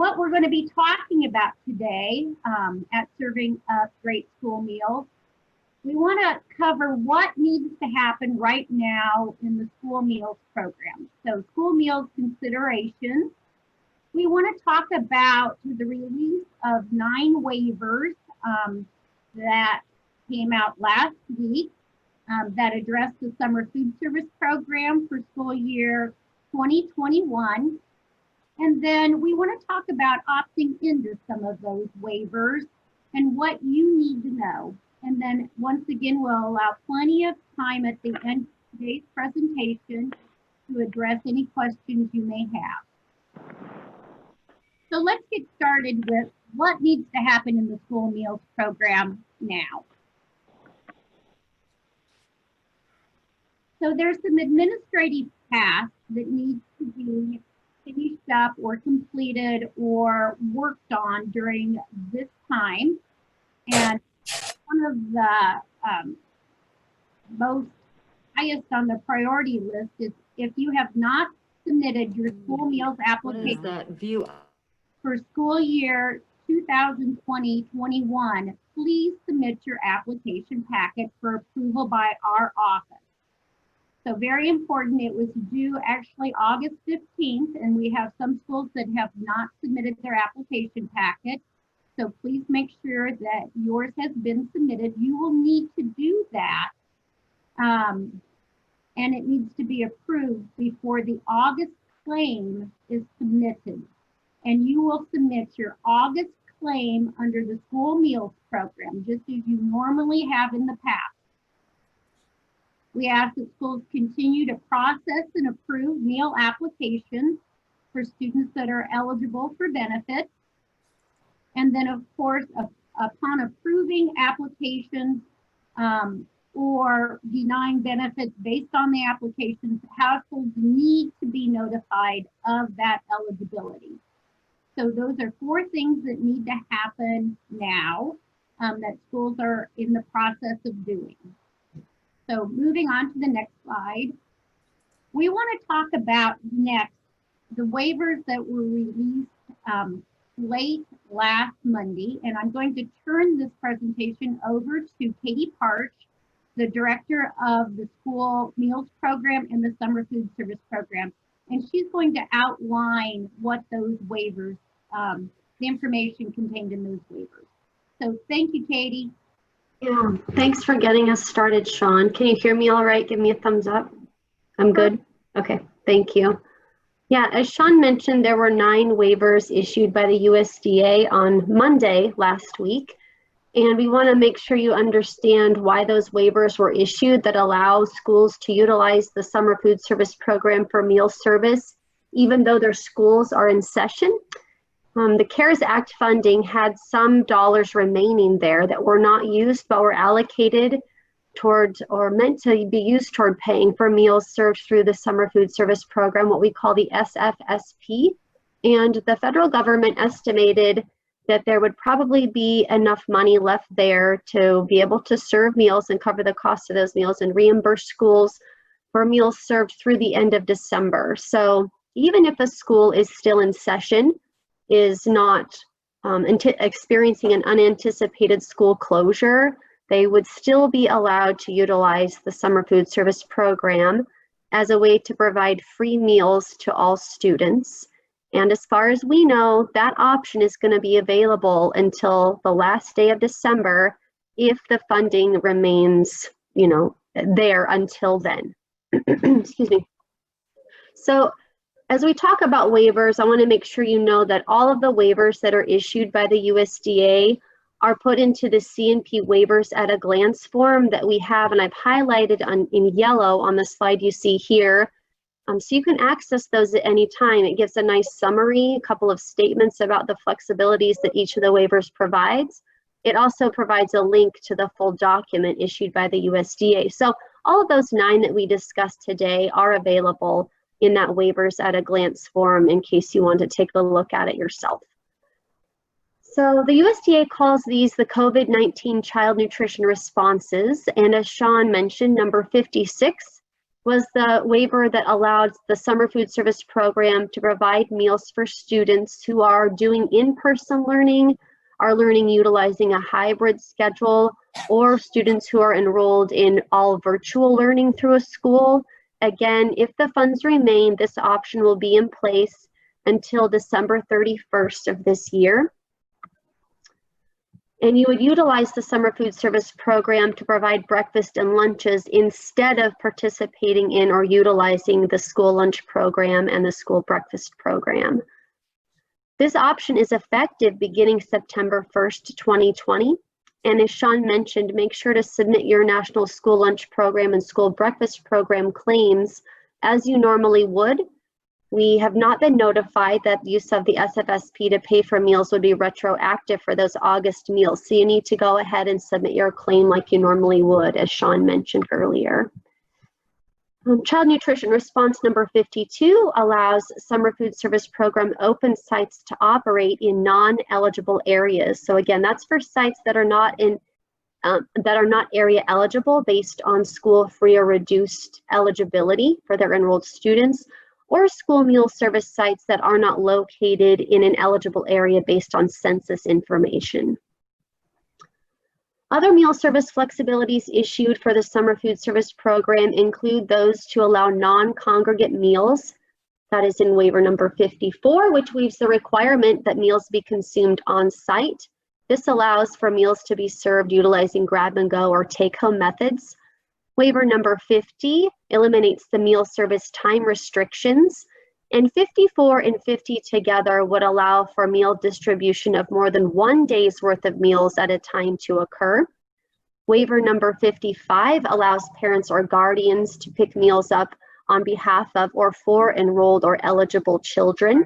what we're going to be talking about today at Serving Up Great School Meals. We want to cover what needs to happen right now in the school meals program. So school meals considerations. We want to talk about the release of 9 waivers that came out last week that addressed the summer food service program for school year 2021. And then we want to talk about opting into some of those waivers and what you need to know. And then once again, we'll allow plenty of time at the end of today's presentation to address any questions you may have. So let's get started with what needs to happen in the school meals program now. So there's some administrative tasks that need to be finished up or completed or worked on during this time. And one of the most highest on the priority list is if you have not submitted your school meals application for school year 2020-21, please submit your application packet for approval by our office. So very important, it was due actually August 15th, and we have some schools that have not submitted their application packet. So please make sure that yours has been submitted. You will need to do that, and it needs to be approved before the August claim is submitted. And you will submit your August claim under the school meals program, just as you normally have in the past. We ask that schools continue to process and approve meal applications for students that are eligible for benefits. And then, of course, upon approving applications or denying benefits based on the applications, households need to be notified of that eligibility. So those are 4 things that need to happen now that schools are in the process of doing. So moving on to the next slide, we want to talk about next the waivers that were released late last Monday. And I'm going to turn this presentation over to Katie Parch, the director of the school meals program and the summer food service program. And she's going to outline what those waivers, the information contained in those waivers. So thank you, Katie. Yeah, thanks for getting us started, Sean. Can you hear me all right? Give me a thumbs up. I'm good? Okay, thank you. Yeah, as Sean mentioned, there were 9 waivers issued by the USDA on Monday last week. And we want to make sure you understand why those waivers were issued that allow schools to utilize the summer food service program for meal service, even though their schools are in session. The CARES Act funding had some dollars remaining there that were not used, but were allocated towards or meant to be used toward paying for meals served through the summer food service program, what we call the SFSP. And the federal government estimated that there would probably be enough money left there to be able to serve meals and cover the cost of those meals and reimburse schools for meals served through the end of December. So even if a school is still in session, is not experiencing an unanticipated school closure, they would still be allowed to utilize the summer food service program as a way to provide free meals to all students. And as far as we know, that option is going to be available until the last day of December if the funding remains, there until then. Excuse me. So as we talk about waivers, I want to make sure you know that all of the waivers that are issued by the USDA are put into the C&P waivers at a glance form that we have, and I've highlighted in yellow on the slide you see here. So you can access those at any time. It gives a nice summary, a couple of statements about the flexibilities that each of the waivers provides. It also provides a link to the full document issued by the USDA. So all of those 9 that we discussed today are available in that waivers at a glance form in case you want to take a look at it yourself. So the USDA calls these the COVID-19 child nutrition responses. And as Sean mentioned, number 56 was the waiver that allowed the summer food service program to provide meals for students who are doing in-person learning, are learning utilizing a hybrid schedule, or students who are enrolled in all virtual learning through a school. Again, if the funds remain, this option will be in place until December 31st of this year. And you would utilize the summer food service program to provide breakfast and lunches instead of participating in or utilizing the school lunch program and the school breakfast program. This option is effective beginning September 1st, 2020. And as Sean mentioned, make sure to submit your National School Lunch Program and School Breakfast Program claims as you normally would. We have not been notified that use of the SFSP to pay for meals would be retroactive for those August meals. So you need to go ahead and submit your claim like you normally would, as Sean mentioned earlier. Child Nutrition Response number 52 allows summer food service program open sites to operate in non-eligible areas. So again, that's for sites that are not area eligible based on school free or reduced eligibility for their enrolled students, or school meal service sites that are not located in an eligible area based on census information. Other meal service flexibilities issued for the summer food service program include those to allow non-congregate meals. That is in waiver number 54, which waives the requirement that meals be consumed on site. This allows for meals to be served utilizing grab and go or take home methods. Waiver number 50 eliminates the meal service time restrictions, and 54 and 50 together would allow for meal distribution of more than 1 day's worth of meals at a time to occur. Waiver number 55 allows parents or guardians to pick meals up on behalf of or for enrolled or eligible children.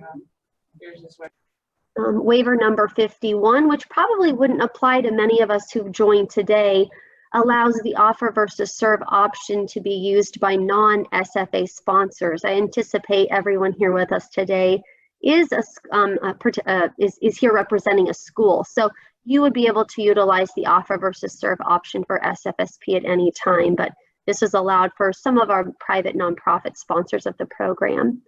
Waiver number 51, which probably wouldn't apply to many of us who've joined today, allows the offer versus serve option to be used by non-SFA sponsors. I anticipate everyone here with us today is here representing a school. So you would be able to utilize the offer versus serve option for SFSP at any time, but this is allowed for some of our private nonprofit sponsors of the program.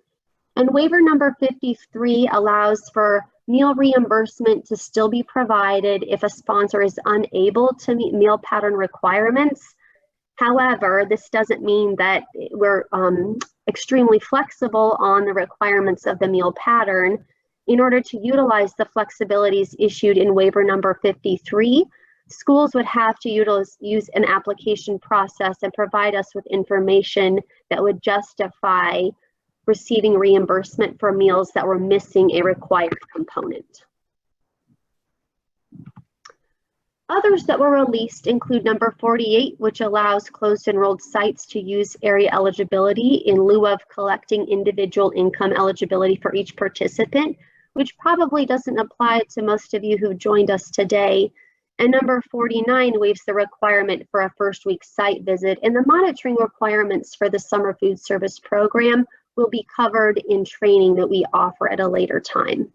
And waiver number 53 allows for meal reimbursement to still be provided if a sponsor is unable to meet meal pattern requirements. However, this doesn't mean that we're extremely flexible on the requirements of the meal pattern. In order to utilize the flexibilities issued in waiver number 53, schools would have to use an application process and provide us with information that would justify receiving reimbursement for meals that were missing a required component. Others that were released include number 48, which allows closed enrolled sites to use area eligibility in lieu of collecting individual income eligibility for each participant, which probably doesn't apply to most of you who joined us today. And number 49 waives the requirement for a first week site visit, and the monitoring requirements for the summer food service program will be covered in training that we offer at a later time.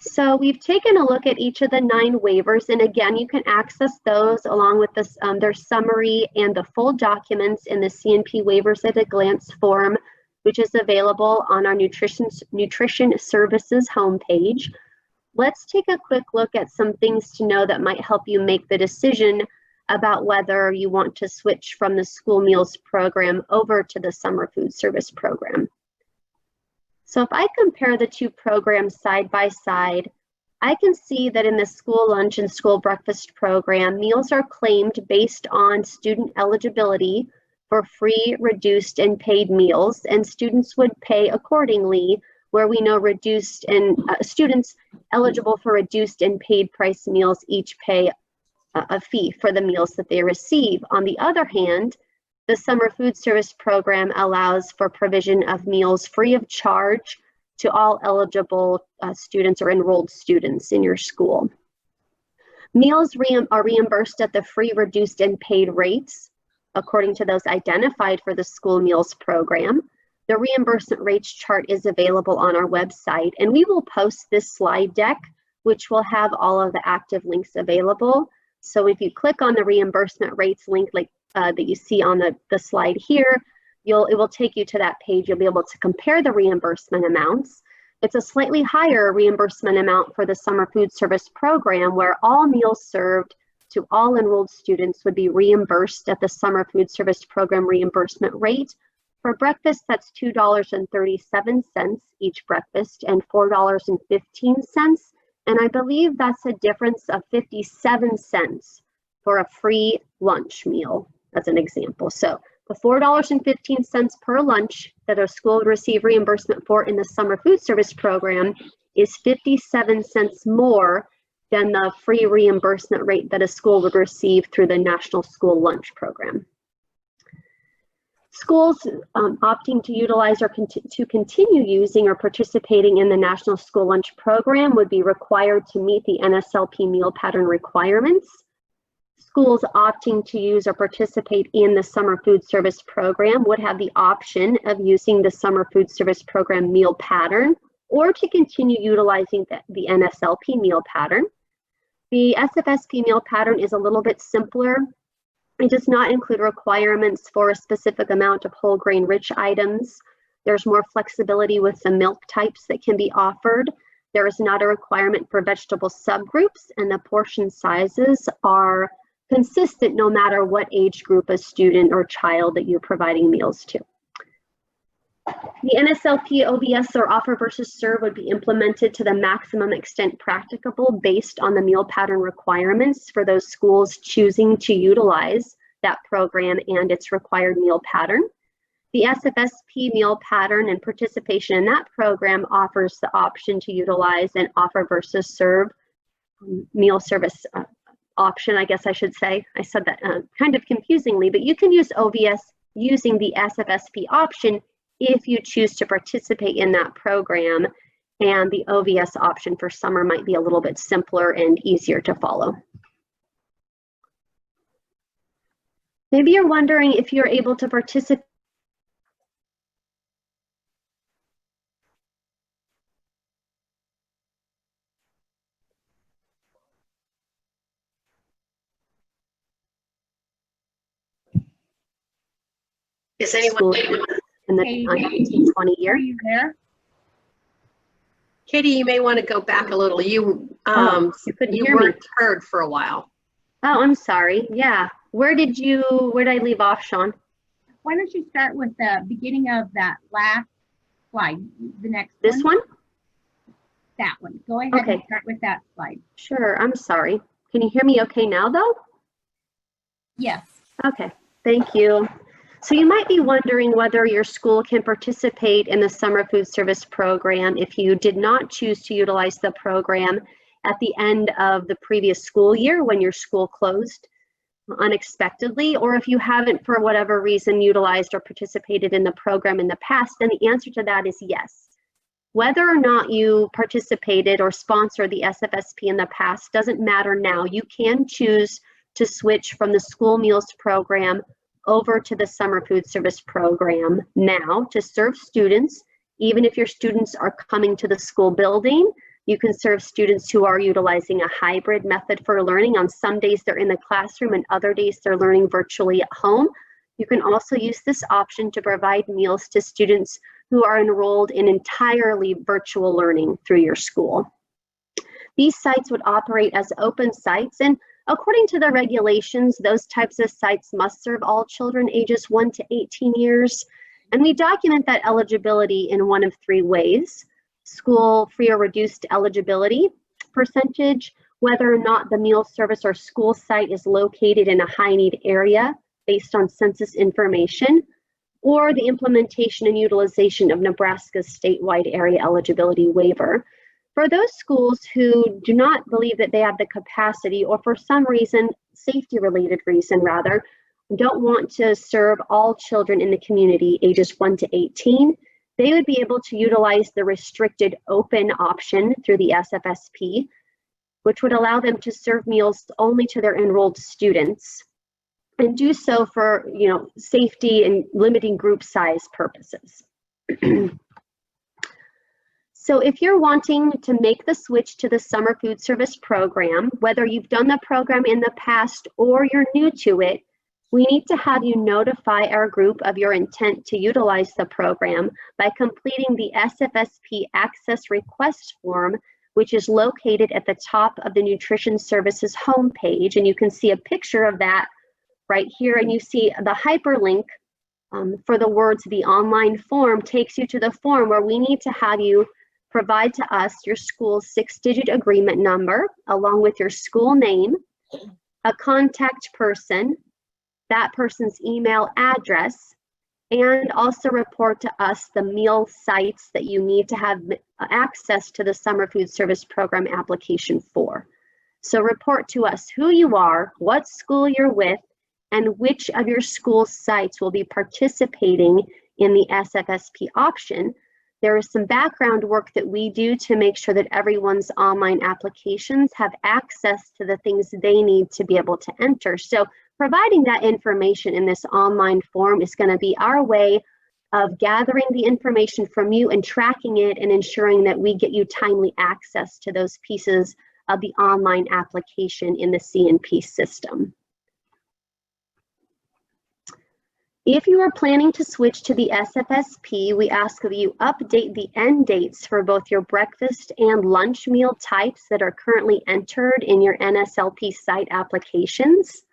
So we've taken a look at each of the 9 waivers, and again, you can access those along with this, their summary and the full documents in the CNP Waivers at a Glance form, which is available on our Nutrition Services homepage. Let's take a quick look at some things to know that might help you make the decision about whether you want to switch from the school meals program over to the summer food service program. So if I compare the 2 programs side by side, I can see that in the school lunch and school breakfast program, meals are claimed based on student eligibility for free, reduced, and paid meals, and students would pay accordingly, where we know reduced and students eligible for reduced and paid price meals each pay a fee for the meals that they receive. On the other hand, the summer food service program allows for provision of meals free of charge to all eligible students or enrolled students in your school. Meals are reimbursed at the free, reduced, and paid rates according to those identified for the school meals program. The reimbursement rates chart is available on our website, and we will post this slide deck, which will have all of the active links available. So if you click on the reimbursement rates link, like that you see on the slide here, it will take you to that page. You'll be able to compare the reimbursement amounts. It's a slightly higher reimbursement amount for the summer food service program, where all meals served to all enrolled students would be reimbursed at the summer food service program reimbursement rate. For breakfast, that's $2.37 each breakfast and $4.15. And I believe that's a difference of 57 cents for a free lunch meal, as an example. So the $4.15 per lunch that a school would receive reimbursement for in the summer food service program is 57 cents more than the free reimbursement rate that a school would receive through the National School Lunch Program. Schools opting to utilize or to continue using or participating in the National School Lunch Program would be required to meet the NSLP meal pattern requirements. Schools opting to use or participate in the summer food service program would have the option of using the summer food service program meal pattern or to continue utilizing the NSLP meal pattern. The SFSP meal pattern is a little bit simpler. It does not include requirements for a specific amount of whole grain rich items. There's more flexibility with the milk types that can be offered. There is not a requirement for vegetable subgroups, and the portion sizes are consistent no matter what age group of student or child that you're providing meals to. The NSLP OVS, or offer versus serve, would be implemented to the maximum extent practicable based on the meal pattern requirements for those schools choosing to utilize that program and its required meal pattern. The SFSP meal pattern and participation in that program offers the option to utilize an offer versus serve meal service option, I guess I should say. I said that kind of confusingly, but you can use OVS using the SFSP option if you choose to participate in that program, and the OVS option for summer might be a little bit simpler and easier to follow. Maybe you're wondering if you're able to participate. Is anyone in the 1920 year? Are you there? Katie, you may want to go back a little. You couldn't hear weren't me. heard for a while. Oh, I'm sorry. Yeah. Where did I leave off, Sean? Why don't you start with the beginning of that last slide, the next This one? That one. Go ahead Okay. and start with that slide. Sure. I'm sorry. Can you hear me okay now, though? Yes. Okay. Thank you. So you might be wondering whether your school can participate in the summer food service program if you did not choose to utilize the program at the end of the previous school year when your school closed unexpectedly, or if you haven't for whatever reason utilized or participated in the program in the past. And the answer to that is yes. Whether or not you participated or sponsored the SFSP in the past doesn't matter now. You can choose to switch from the school meals program over to the summer food service program now to serve students. Even if your students are coming to the school building, you can serve students who are utilizing a hybrid method for learning. On some days they're in the classroom and other days they're learning virtually at home. You can also use this option to provide meals to students who are enrolled in entirely virtual learning through your school. These sites would operate as open sites, and according to the regulations, those types of sites must serve all children ages 1 to 18 years. And we document that eligibility in one of three ways: school free or reduced eligibility percentage, whether or not the meal service or school site is located in a high need area based on census information, or the implementation and utilization of Nebraska's statewide area eligibility waiver. For those schools who do not believe that they have the capacity, or for some reason, safety-related reason rather, don't want to serve all children in the community ages 1 to 18, they would be able to utilize the restricted open option through the SFSP, which would allow them to serve meals only to their enrolled students, and do so for, safety and limiting group size purposes. So if you're wanting to make the switch to the summer food service program, whether you've done the program in the past or you're new to it, We need to have you notify our group of your intent to utilize the program by completing the SFSP Access Request Form, which is located at the top of the Nutrition Services homepage. And you can see a picture of that right here. And you see the hyperlink for the words "the online form" takes you to the form where we need to have you provide to us your school's 6-digit agreement number, along with your school name, a contact person, that person's email address, and also report to us the meal sites that you need to have access to the Summer Food Service Program application for. So report to us who you are, what school you're with, and which of your school sites will be participating in the SFSP option. There is some background work that we do to make sure that everyone's online applications have access to the things they need to be able to enter. So providing that information in this online form is going to be our way of gathering the information from you and tracking it and ensuring that we get you timely access to those pieces of the online application in the CNP system. If you are planning to switch to the SFSP, we ask that you update the end dates for both your breakfast and lunch meal types that are currently entered in your NSLP site applications.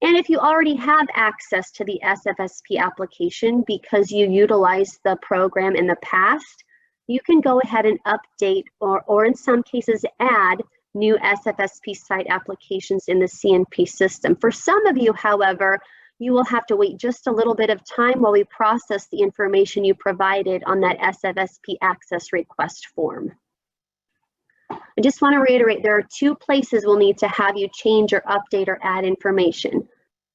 And if you already have access to the SFSP application because you utilized the program in the past, you can go ahead and update or in some cases add new SFSP site applications in the CNP system. For some of you, however, you will have to wait just a little bit of time while we process the information you provided on that SFSP access request form. I just want to reiterate, there are 2 places we'll need to have you change or update or add information.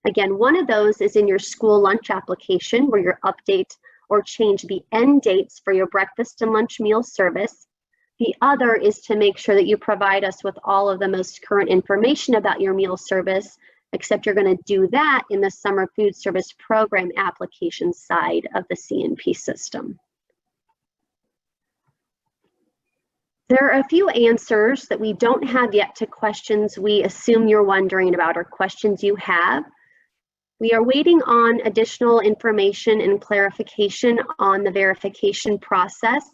Again, one of those is in your school lunch application where you update or change the end dates for your breakfast and lunch meal service. The other is to make sure that you provide us with all of the most current information about your meal service, except you're going to do that in the Summer Food Service Program application side of the CNP system. There are a few answers that we don't have yet to questions we assume you're wondering about or questions you have. We are waiting on additional information and clarification on the verification process,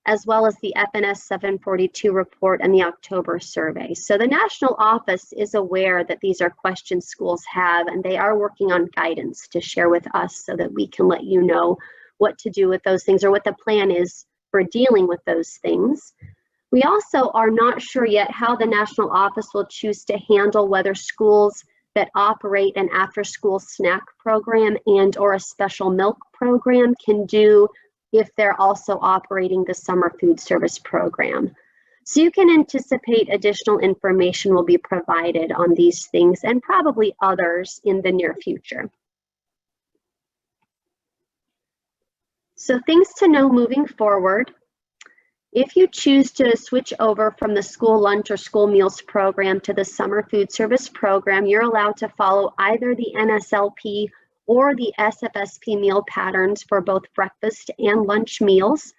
as well as the FNS 742 report and the October survey. So the national office is aware that these are questions schools have, and they are working on guidance to share with us so that we can let you know what to do with those things or what the plan is for dealing with those things. We also are not sure yet how the national office will choose to handle whether schools that operate an after-school snack program and or a special milk program can do if they're also operating the Summer Food Service Program. So you can anticipate additional information will be provided on these things and probably others in the near future. So things to know moving forward. If you choose to switch over from the school lunch or school meals program to the Summer Food Service Program, you're allowed to follow either the NSLP or the SFSP meal patterns for both breakfast and lunch meals.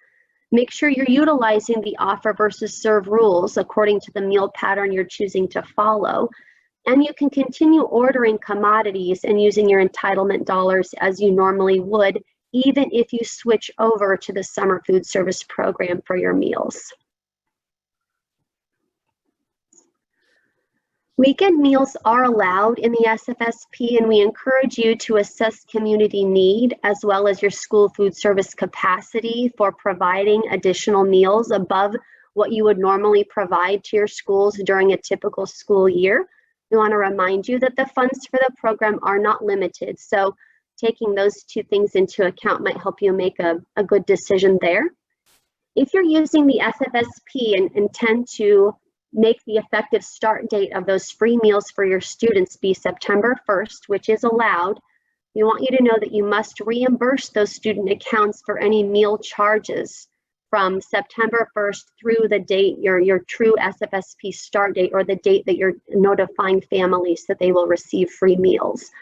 Make sure you're utilizing the offer versus serve rules according to the meal pattern you're choosing to follow. And you can continue ordering commodities and using your entitlement dollars as you normally would, even if you switch over to the Summer Food Service Program for your meals. Weekend meals are allowed in the SFSP, and we encourage you to assess community need as well as your school food service capacity for providing additional meals above what you would normally provide to your schools during a typical school year. We want to remind you that the funds for the program are not limited, so taking those 2 things into account might help you make a good decision there. If you're using the SFSP and intend to make the effective start date of those free meals for your students be September 1st, which is allowed, we want you to know that you must reimburse those student accounts for any meal charges from September 1st through the date, your true SFSP start date, or the date that you're notifying families that they will receive free meals.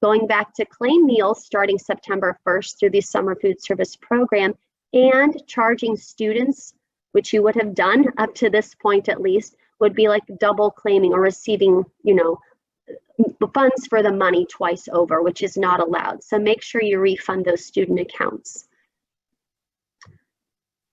Going back to claim meals starting September 1st through the Summer Food Service Program and charging students, which you would have done up to this point at least, would be like double claiming or receiving, funds for the money twice over, which is not allowed. So make sure you refund those student accounts.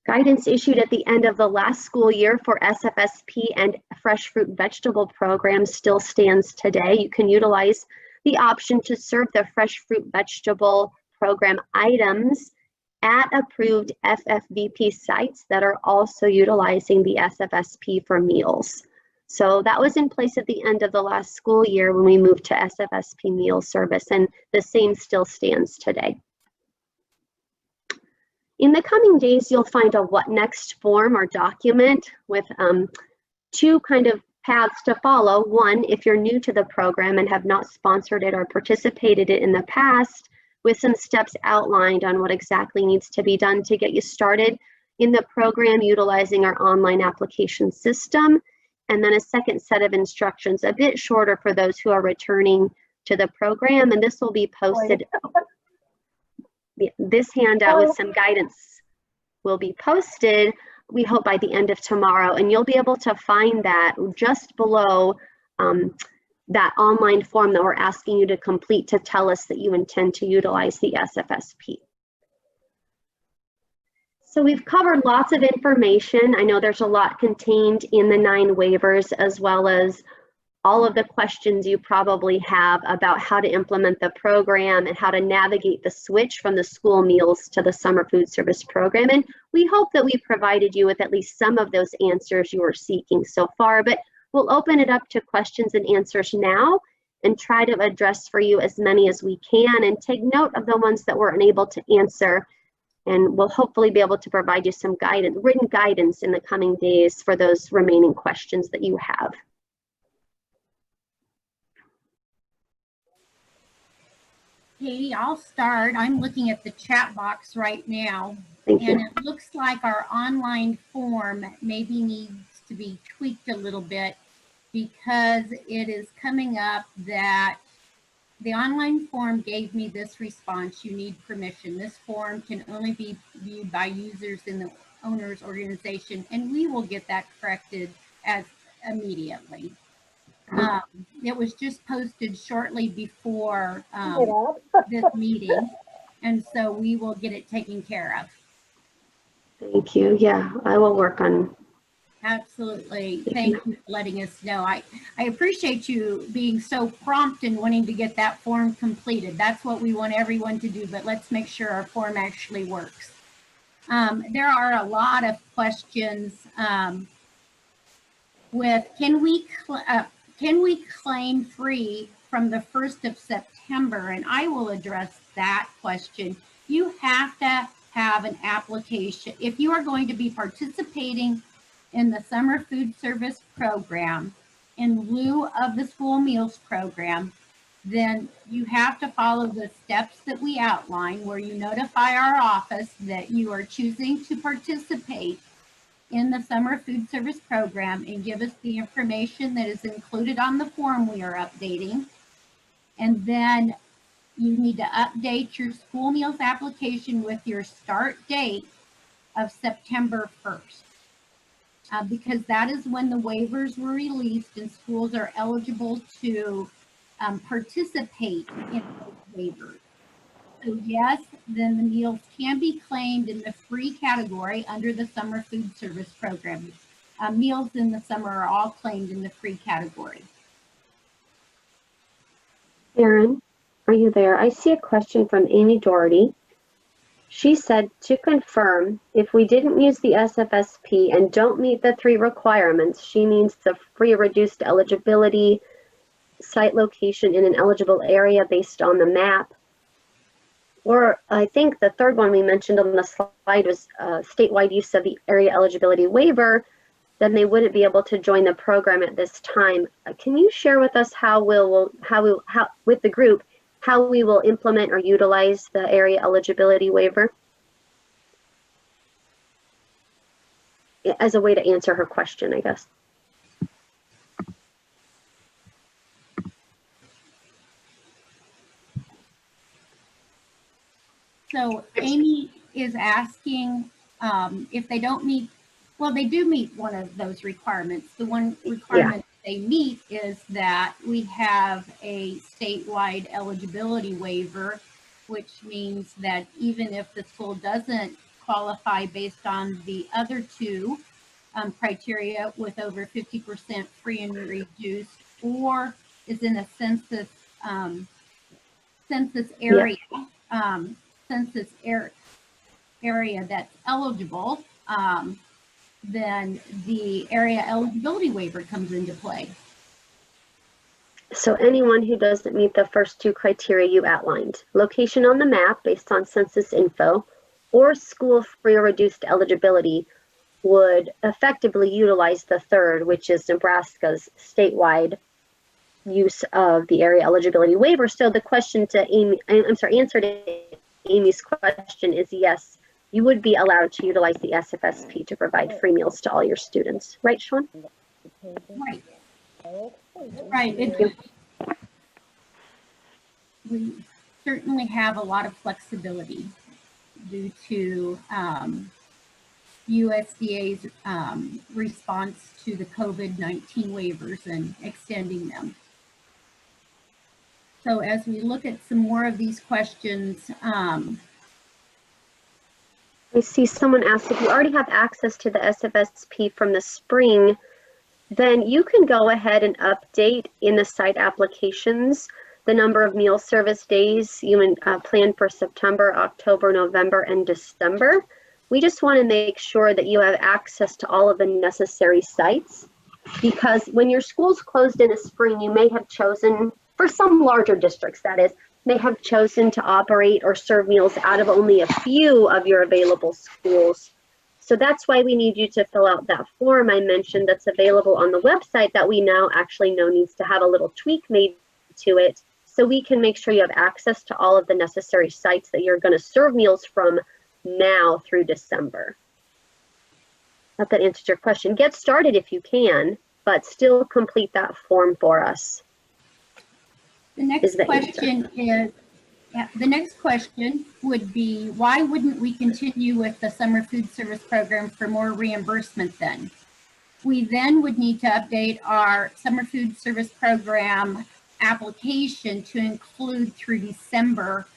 Guidance issued at the end of the last school year for SFSP and fresh fruit vegetable programs still stands today. You can utilize the option to serve the fresh fruit vegetable program items at approved FFVP sites that are also utilizing the SFSP for meals. So that was in place at the end of the last school year when we moved to SFSP meal service, and the same still stands today. In the coming days, you'll find a what next form or document with two kind of paths to follow. One, if you're new to the program and have not sponsored it or participated in the past, with some steps outlined on what exactly needs to be done to get you started in the program utilizing our online application system. And then a second set of instructions, a bit shorter for those who are returning to the program. And this will be posted. This handout with some guidance will be posted, we hope, by the end of tomorrow. And you'll be able to find that just below that online form that we're asking you to complete to tell us that you intend to utilize the SFSP. So we've covered lots of information. I know there's a lot contained in the 9 waivers, as well as all of the questions you probably have about how to implement the program and how to navigate the switch from the school meals to the summer food service program. And we hope that we provided you with at least some of those answers you were seeking so far, but we'll open it up to questions and answers now and try to address for you as many as we can, and take note of the ones that we're unable to answer. And we'll hopefully be able to provide you some guidance, written guidance in the coming days for those remaining questions that you have. Katie, I'll start. I'm looking at the chat box right now. Thank you. And it looks like our online form maybe needs to be tweaked a little bit, because it is coming up that the online form gave me this response: you need permission. This form can only be viewed by users in the owner's organization, and we will get that corrected as immediately. It was just posted shortly before this meeting, and so we will get it taken care of. Thank you. Yeah, I will work on. Absolutely. Thank you for letting us know. I appreciate you being so prompt and wanting to get that form completed. That's what we want everyone to do, but let's make sure our form actually works. There are a lot of questions with can we claim free from the 1st of September? And I will address that question. You have to have an application. If you are going to be participating in the summer food service program in lieu of the school meals program, then you have to follow the steps that we outline, where you notify our office that you are choosing to participate in the summer food service program and give us the information that is included on the form we are updating. And then you need to update your school meals application with your start date of September 1st. Because that is when the waivers were released and schools are eligible to participate in those waivers. So yes, then the meals can be claimed in the free category under the summer food service program. Meals in the summer are all claimed in the free category. Erin, are you there? I see a question from Amy Doherty. She said, to confirm, if we didn't use the SFSP and don't meet the 3 requirements, she means the free reduced eligibility, site location in an eligible area based on the map, or I think the third one we mentioned on the slide was statewide use of the area eligibility waiver, then they wouldn't be able to join the program at this time. Can you share with us how with the group, how we will implement or utilize the area eligibility waiver as a way to answer her question, I guess? So Amy is asking if they don't meet, well, they do meet one of those requirements. The one requirement they meet is that we have a statewide eligibility waiver, which means that even if the school doesn't qualify based on the other two criteria with over 50% free and reduced, or is in a census area, area that's eligible, then the area eligibility waiver comes into play. So anyone who doesn't meet the first two criteria you outlined, location on the map based on census info, or school free or reduced eligibility, would effectively utilize the third, which is Nebraska's statewide use of the area eligibility waiver. So the question to Amy, answer to Amy's question is yes, you would be allowed to utilize the SFSP to provide free meals to all your students. Right, Sean? Right. Right. We certainly have a lot of flexibility due to USDA's response to the COVID-19 waivers and extending them. So as we look at some more of these questions, I see someone asked if you already have access to the SFSP from the spring, then you can go ahead and update in the site applications the number of meal service days you plan for September, October, November, and December. We just want to make sure that you have access to all of the necessary sites, because when your school's closed in the spring, you may have chosen, for some larger districts that is, may have chosen to operate or serve meals out of only a few of your available schools. So that's why we need you to fill out that form I mentioned that's available on the website that we now actually know needs to have a little tweak made to it, so we can make sure you have access to all of the necessary sites that you're going to serve meals from now through December. Hope that answers your question. Get started if you can, but still complete that form for us. the next question would be, why wouldn't we continue with the summer food service program for more reimbursement then? We then would need to update our summer food service program application to include through December.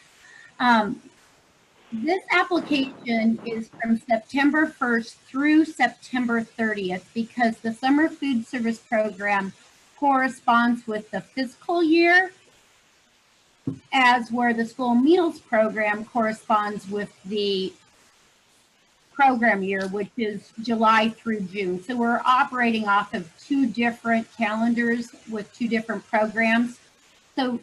This application is from September 1st through September 30th because the summer food service program corresponds with the fiscal year, as where the school meals program corresponds with the program year, which is July through June. So we're operating off of two different calendars with two different programs. So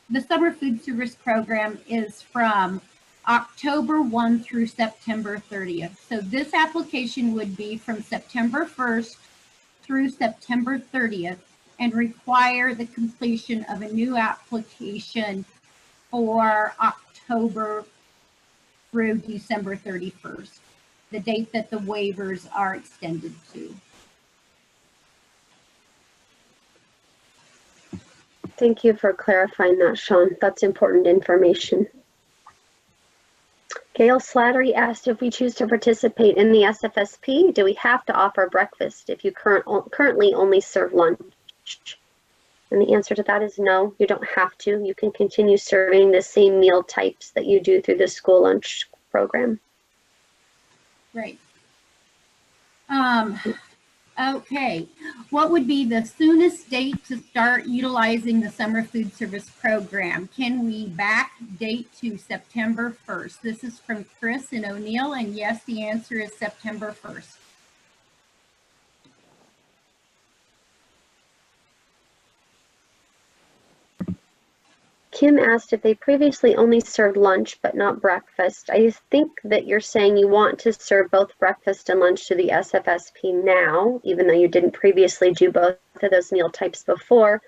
the summer food service program is from October 1 through September 30th. So this application would be from September 1st through September 30th and require the completion of a new application for October through December 31st, the date that the waivers are extended to. Thank you for clarifying that, Sean. That's important information. Gail Slattery asked if we choose to participate in the SFSP, do we have to offer breakfast if you currently only serve lunch? And the answer to that is no, you don't have to. You can continue serving the same meal types that you do through the school lunch program. Great. Okay, what would be the soonest date to start utilizing the summer food service program? Can we back date to September 1st? This is from Chris and O'Neill, and yes, the answer is September 1st. Kim asked if they previously only served lunch but not breakfast. I think that you're saying you want to serve both breakfast and lunch to the SFSP now, even though you didn't previously do both of those meal types before.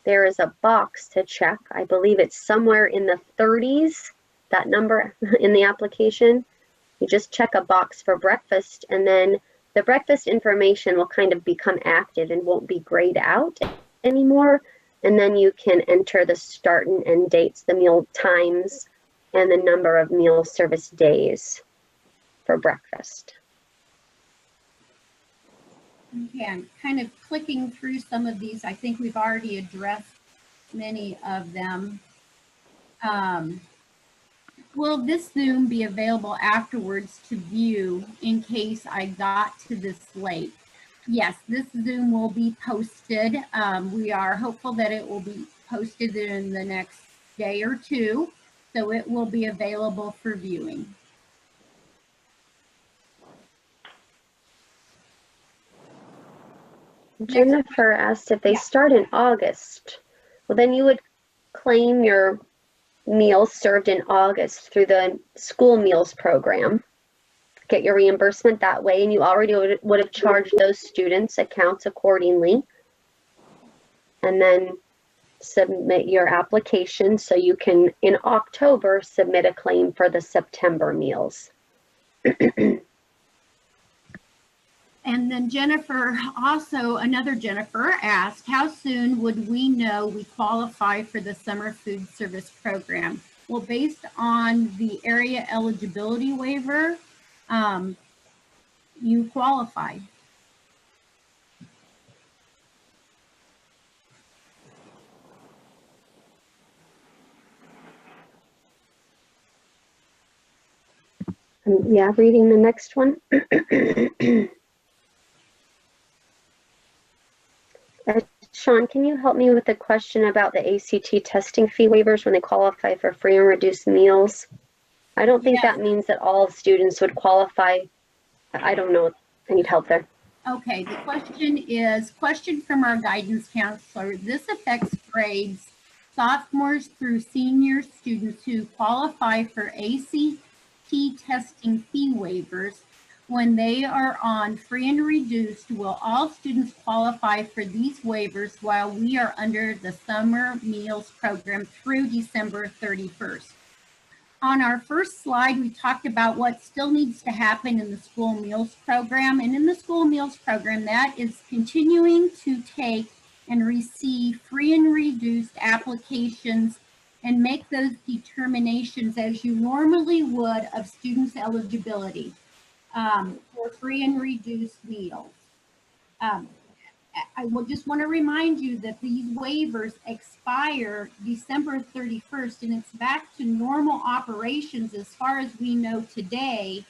There is a box to check. I believe it's somewhere in the 30s, that number in the application. You just check a box for breakfast, and then the breakfast information will kind of become active and won't be grayed out anymore. And then you can enter the start and end dates, the meal times, and the number of meal service days for breakfast. again, kind of clicking through some of these, I think we've already addressed many of them. Will this Zoom be available afterwards to view in case I got to this late? Yes, this Zoom will be posted. We are hopeful that it will be posted in the next day or two, so it will be available for viewing. Jennifer asked if they start in August. Well, then you would claim your meals served in August through the school meals program. Get your reimbursement that way, and you already would have charged those students' accounts accordingly. And then submit your application so you can, in October, submit a claim for the September meals. And then Jennifer, also another Jennifer asked, how soon would we know we qualify for the summer food service program? Well, based on the area eligibility waiver, you qualify. Yeah, reading the next one. Sean, can you help me with the question about the ACT testing fee waivers when they qualify for free and reduced meals? I don't think that means that all students would qualify. I don't know. I need help there. Okay, the question is, question from our guidance counselor. This affects grades sophomores through senior students who qualify for ACT testing fee waivers. When they are on free and reduced, will all students qualify for these waivers while we are under the summer meals program through December 31st? On our first slide, we talked about what still needs to happen in the school meals program. And in the school meals program, that is continuing to take and receive free and reduced applications and make those determinations as you normally would of students' eligibility for free and reduced meals. I will just want to remind you that these waivers expire December 31st, and it's back to normal operations as far as we know today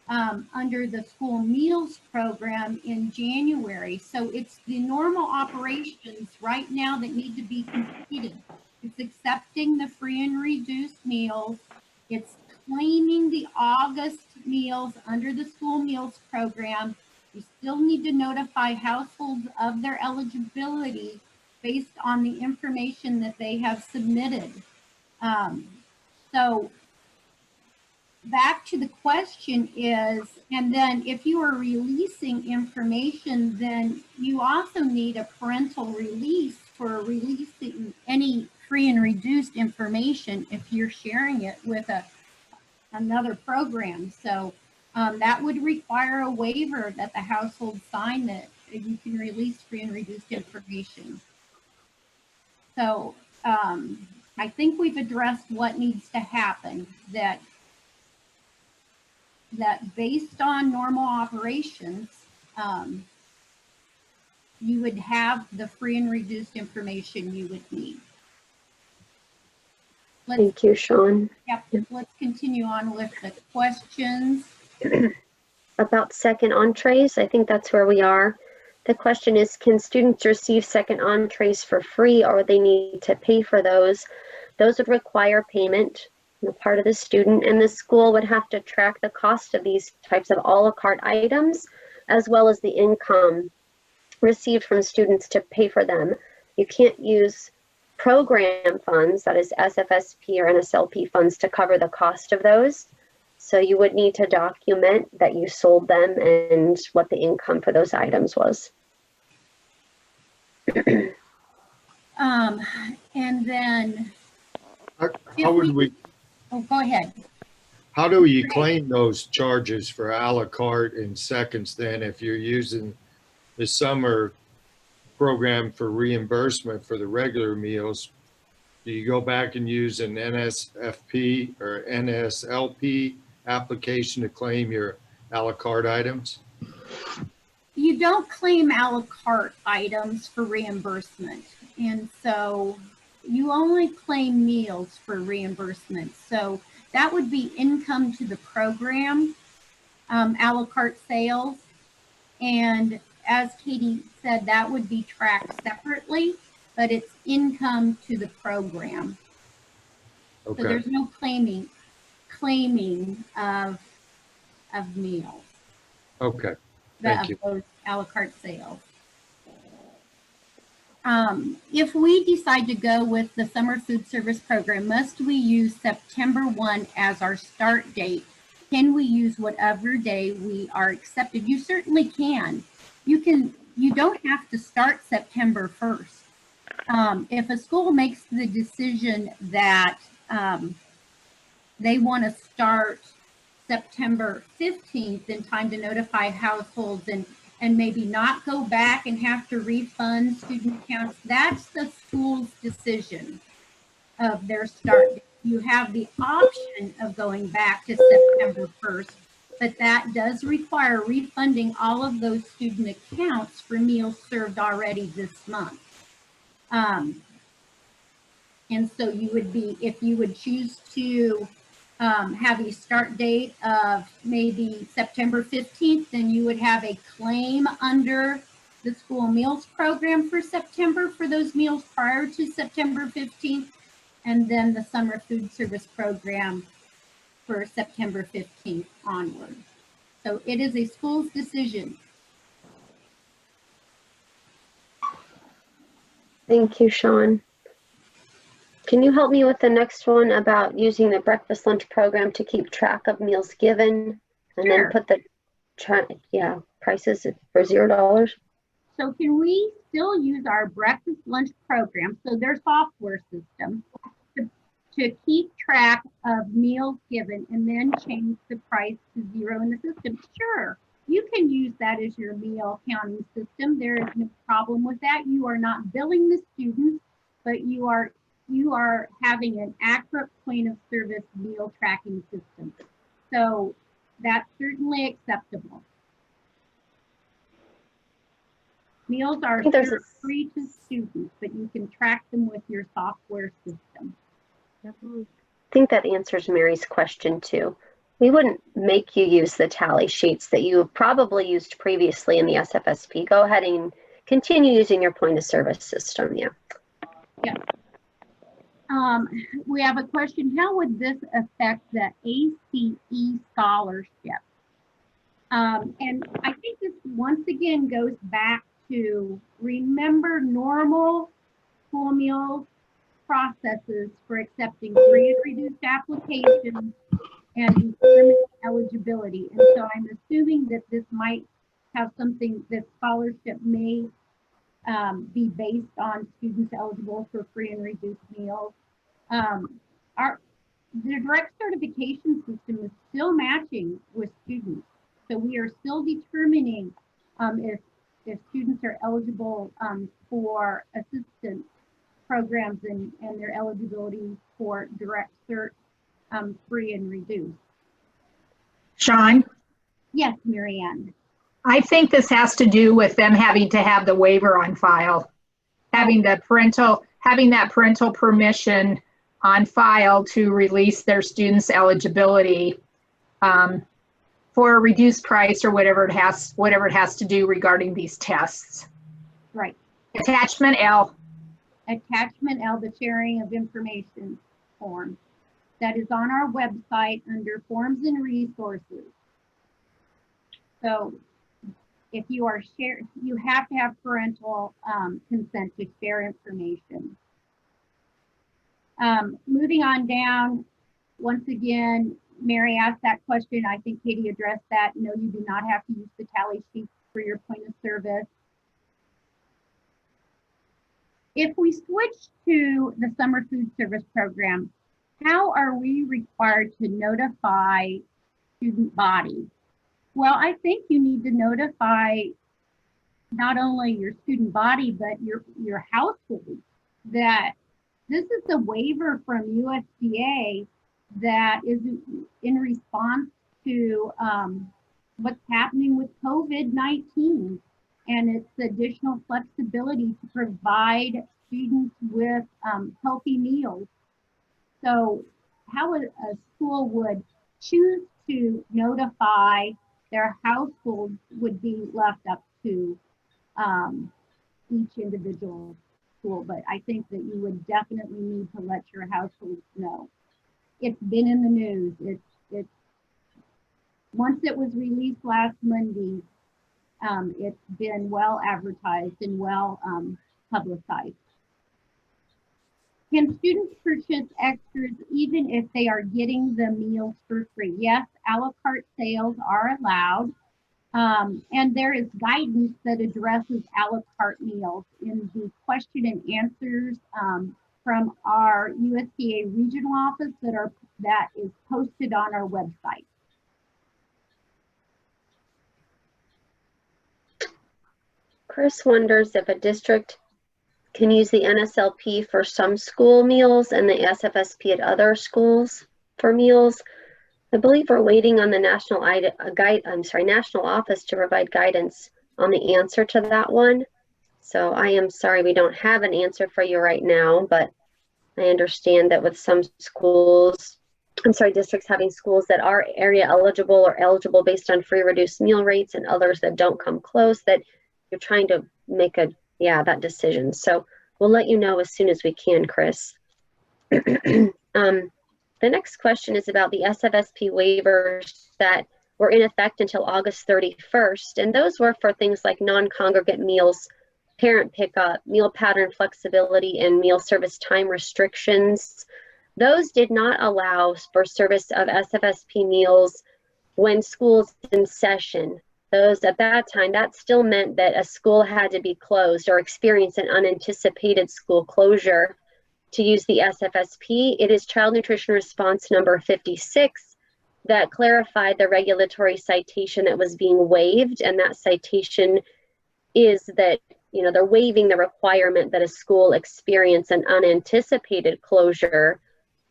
under the school meals program in January. So it's the normal operations right now that need to be completed. It's accepting the free and reduced meals. It's claiming the August meals under the school meals program. You still need to notify households of their eligibility based on the information that they have submitted. So back to the question is, and then if you are releasing information, then you also need a parental release for releasing any free and reduced information if you're sharing it with another program. So that would require a waiver that the household sign that you can release free and reduced information. So I think we've addressed what needs to happen, that based on normal operations, you would have the free and reduced information you would need. Thank you, Sean. Yep, let's continue on with the questions. About second entrees, I think that's where we are. The question is, can students receive second entrees for free, or they need to pay for those? Those would require payment on the part of the student, and the school would have to track the cost of these types of a la carte items, as well as the income received from students to pay for them. You can't use program funds, that is SFSP or NSLP funds, to cover the cost of those. So you would need to document that you sold them and what the income for those items was. And then how would we, oh, go ahead. how do you claim those charges for a la carte in seconds then if you're using the summer program for reimbursement for the regular meals? Do you go back and use an NSFP or NSLP application to claim your a la carte items? you don't claim a la carte items for reimbursement. And so you only claim meals for reimbursement. So that would be income to the program, a la carte sales. And as Katie said, that would be tracked separately, but it's income to the program. So Okay, there's no claiming of meals, okay, thank you. of those a la carte sales. If we decide to go with the summer food service program, must we use September 1 as our start date? Can we use whatever day we are accepted? You certainly can. You don't have to start September 1st. If a school makes the decision that they want to start September 15th in time to notify households and maybe not go back and have to refund student accounts, that's the school's decision of their start date. You have the option of going back to September 1st, but that does require refunding all of those student accounts for meals served already this month. And so you would be, if you would choose to have a start date of maybe September 15th, then you would have a claim under the school meals program for September for those meals prior to September 15th, and then the summer food service program for September 15th onward. So it is a school's decision. Thank you, Sean. Can you help me with the next one about using the breakfast lunch program to keep track of meals given and Sure. then put the prices for $0? So can we still use our breakfast lunch program, so their software system, to keep track of meals given and then change the price to 0 in the system? Sure, you can use that as your meal counting system. There is no problem with that. You are not billing the students, but you are having an accurate point of service meal tracking system. So that's certainly acceptable. Meals are free to students, but you can track them with your software system. I think that answers Mary's question too. We wouldn't make you use the tally sheets that you probably used previously in the SFSP. Go ahead and continue using your point of service system. Yeah. We have a question. How would this affect the ACE scholarship? And I think this once again goes back to remember normal school meals processes for accepting free and reduced applications and determining eligibility. And so I'm assuming that this might have something, that scholarship may be based on students eligible for free and reduced meals. The direct certification system is still matching with students. So we are still determining if students are eligible for assistance programs and their eligibility for direct cert free and reduced. Sean? Yes, Marianne. I think this has to do with them having to have the waiver on file, having that parental permission on file to release their students' eligibility for a reduced price or whatever it has to do regarding these tests. Right. Attachment L. Attachment L, the sharing of information form that is on our website under forms and resources. So if you are you have to have parental consent to share information. Moving on down, once again, Mary asked that question. I think Katie addressed that. No, you do not have to use the tally sheet for your point of service. If we switch to the summer food service program, how are we required to notify student body? Well, I think you need to notify not only your student body, but your household that this is a waiver from USDA that is in response to what's happening with COVID-19 and its additional flexibility to provide students with healthy meals. So how a school would choose to notify their households would be left up to each individual school, but I think that you would definitely need to let your households know. It's been in the news. It's once it was released last Monday, it's been well advertised and well publicized. Can students purchase extras even if they are getting the meals for free? Yes, a la carte sales are allowed. And there is guidance that addresses a la carte meals in the question and answers from our USDA regional office that is posted on our website. Chris wonders if a district can use the NSLP for some school meals and the SFSP at other schools for meals. I believe we're waiting on the national office to provide guidance on the answer to that one. So I am sorry we don't have an answer for you right now, but I understand that with some schools, districts having schools that are area eligible or eligible based on free reduced meal rates and others that don't come close, that you're trying to make that decision. So we'll let you know as soon as we can, Chris. The next question is about the SFSP waivers that were in effect until August 31st. And those were for things like non-congregate meals, parent pickup, meal pattern flexibility, and meal service time restrictions. Those did not allow for service of SFSP meals when school's in session. Those at that time, that still meant that a school had to be closed or experience an unanticipated school closure to use the SFSP. It is Child Nutrition Response number 56 that clarified the regulatory citation that was being waived. And that citation is that, they're waiving the requirement that a school experience an unanticipated closure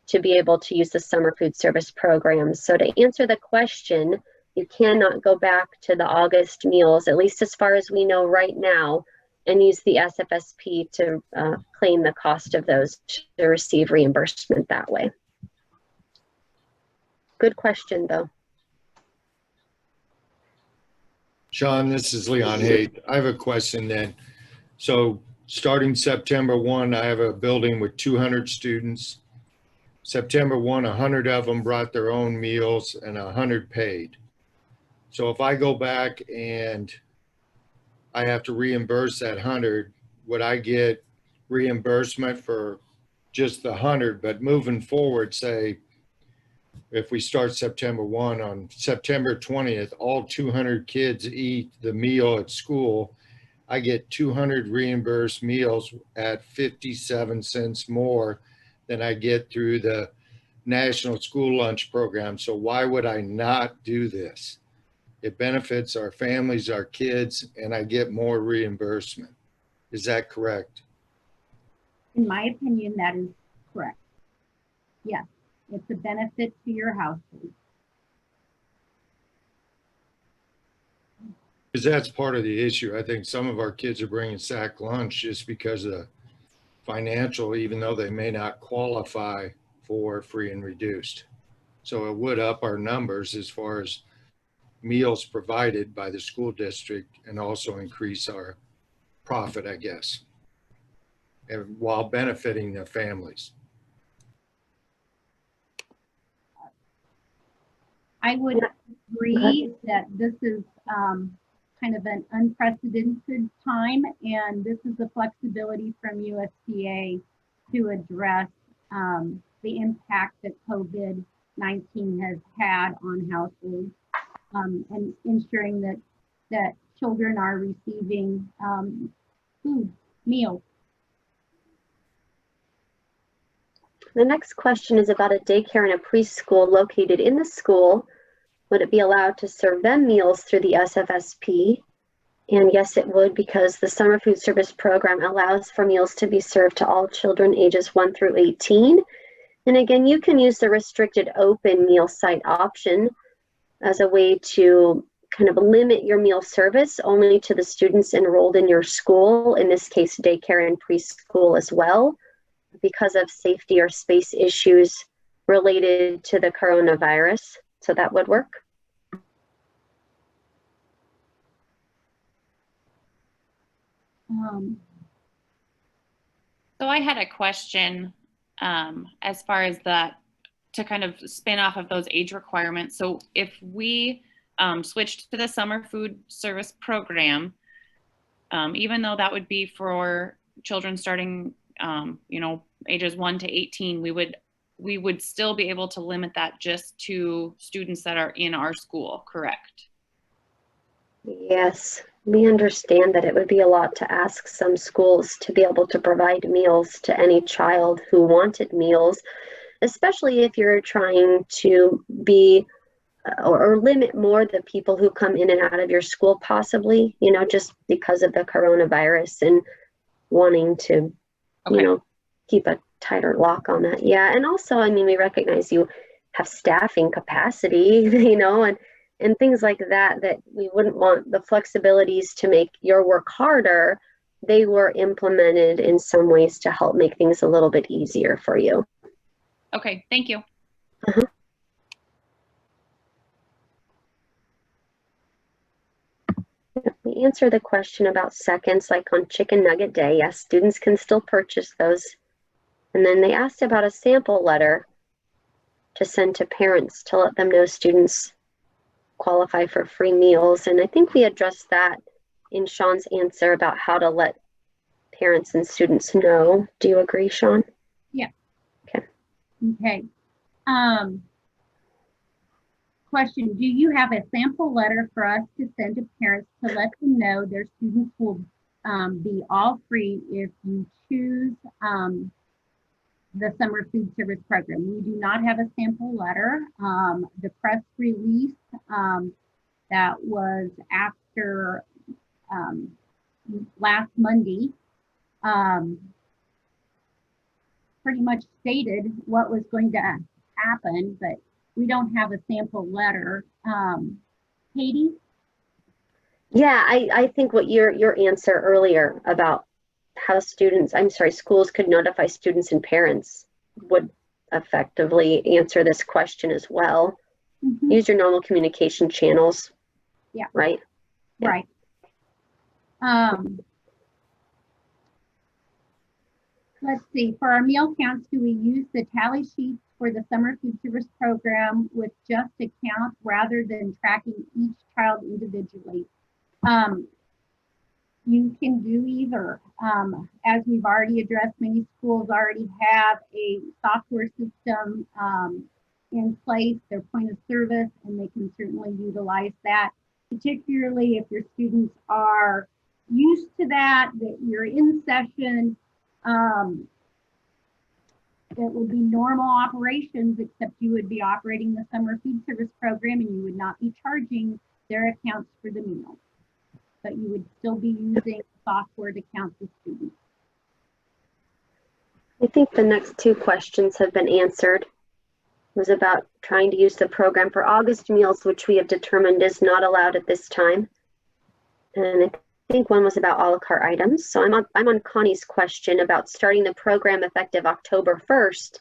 to be able to use the summer food service program. So to answer the question, you cannot go back to the August meals, at least as far as we know right now, and use the SFSP to claim the cost of those to receive reimbursement that way. Good question, though. Sean, this is Leon Haight. I have a question then. So starting September 1, I have a building with 200 students. September 1, 100 of them brought their own meals and 100 paid. So if I go back and I have to reimburse that 100, would I get reimbursement for just the 100? But moving forward, say, if we start September 1, on September 20th, all 200 kids eat the meal at school, I get 200 reimbursed meals at 57 cents more than I get through the National School Lunch Program. So why would I not do this? It benefits our families, our kids, and I get more reimbursement. Is that correct? In my opinion, that is correct. Yes, it's a benefit to your household. Because that's part of the issue. I think some of our kids are bringing sack lunch just because of financial, even though they may not qualify for free and reduced. So it would up our numbers as far as meals provided by the school district and also increase our profit, I guess, and while benefiting the families. I would agree that this is kind of an unprecedented time, and this is a flexibility from USDA to address the impact that COVID-19 has had on households. And ensuring that children are receiving food, meals. The next question is about a daycare and a preschool located in the school. Would it be allowed to serve them meals through the SFSP? And yes, it would, because the summer food service program allows for meals to be served to all children ages 1 through 18. And again, you can use the restricted open meal site option as a way to kind of limit your meal service only to the students enrolled in your school, in this case, daycare and preschool as well, because of safety or space issues related to the coronavirus. So that would work. So I had a question as far as that, to kind of spin off of those age requirements. So if we switched to the summer food service program, even though that would be for children starting, you know, ages 1 to 18, we would still be able to limit that just to students that are in our school, correct? Yes, we understand that it would be a lot to ask some schools to be able to provide meals to any child who wanted meals, especially if you're trying to be or limit more the people who come in and out of your school, possibly, you know, just because of the coronavirus and wanting to, you know, keep a tighter lock on that. Yeah. And also, I mean, we recognize you have staffing capacity, you know, and things like that, that we wouldn't want the flexibilities to make your work harder. They were implemented in some ways to help make things a little bit easier for you. Okay, thank you. We answer the question about seconds, like on Chicken Nugget Day. Yes, students can still purchase those. And then they asked about a sample letter to send to parents to let them know students qualify for free meals. And I think we addressed that in Sean's answer about how to let parents and students know. Do you agree, Sean? Yeah. Okay. Okay. Question, do you have a sample letter for us to send to parents to let them know their students will be all free if you choose the summer food service program? We do not have a sample letter. The press release that was after last Monday pretty much stated what was going to happen, but we don't have a sample letter. Katie? Yeah, I think what your answer earlier about how schools could notify students and parents would effectively answer this question as well. Mm-hmm. Use your normal communication channels. Yeah. Right? Right. Let's see, for our meal counts, do we use the tally sheets for the summer food service program with just a count rather than tracking each child individually? You can do either. As we've already addressed, many schools already have a software system in place, their point of service, and they can certainly utilize that, particularly if your students are used to that you're in session. It would be normal operations, except you would be operating the summer food service program and you would not be charging their accounts for the meals, but you would still be using software to count the students. I think the next two questions have been answered. It was about trying to use the program for August meals, which we have determined is not allowed at this time. And I think one was about a la carte items. So I'm on Connie's question about starting the program effective October 1st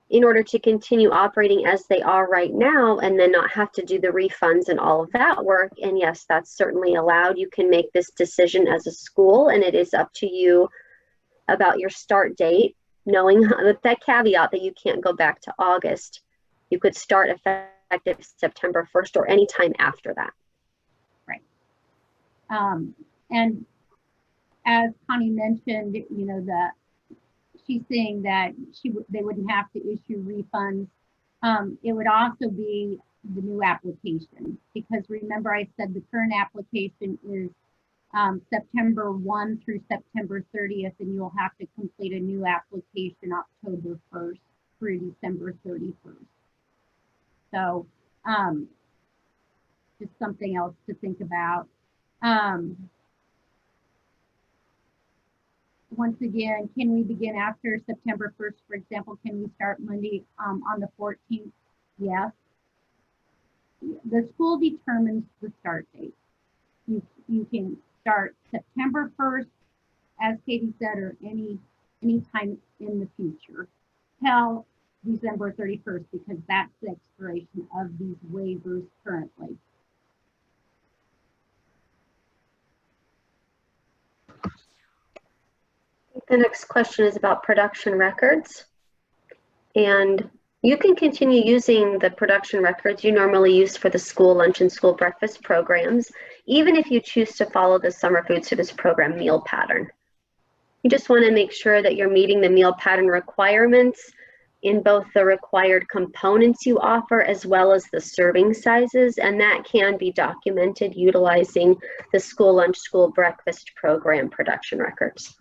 in order to continue operating as they are right now and then not have to do the refunds and all of that work. And yes, that's certainly allowed. You can make this decision as a school, and it is up to you about your start date, knowing with that caveat that you can't go back to August. You could start effective September 1st or any time after that. Right. And as Connie mentioned, you know, she's saying that they wouldn't have to issue refunds. It would also be the new application, because remember I said the current application is September 1 through September 30th, and you'll have to complete a new application October 1st through December 31st. So just something else to think about. Once again, can we begin after September 1st? For example, can we start Monday on the 14th? Yes. the school determines the start date. You can start September 1st, as Katie said, or any time in the future, till December 31st, because that's the expiration of these waivers currently. The next question is about production records. And you can continue using the production records you normally use for the school lunch and school breakfast programs, even if you choose to follow the summer food service program meal pattern. You just want to make sure that you're meeting the meal pattern requirements in both the required components you offer as well as the serving sizes, and that can be documented utilizing the school lunch, school breakfast program production records.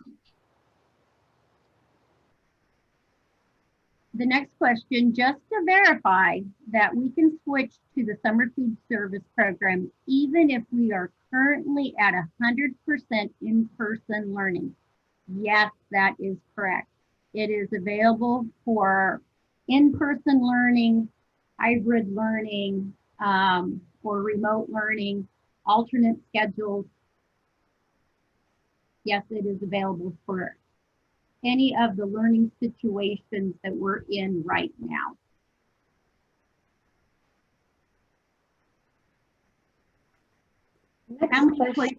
The next question, just to verify that we can switch to the summer food service program, even if we are currently at 100% in-person learning. Yes, that is correct. It is available for in-person learning, hybrid learning, or remote learning, alternate schedules. Yes, it is available for any of the learning situations that we're in right now. How many choices,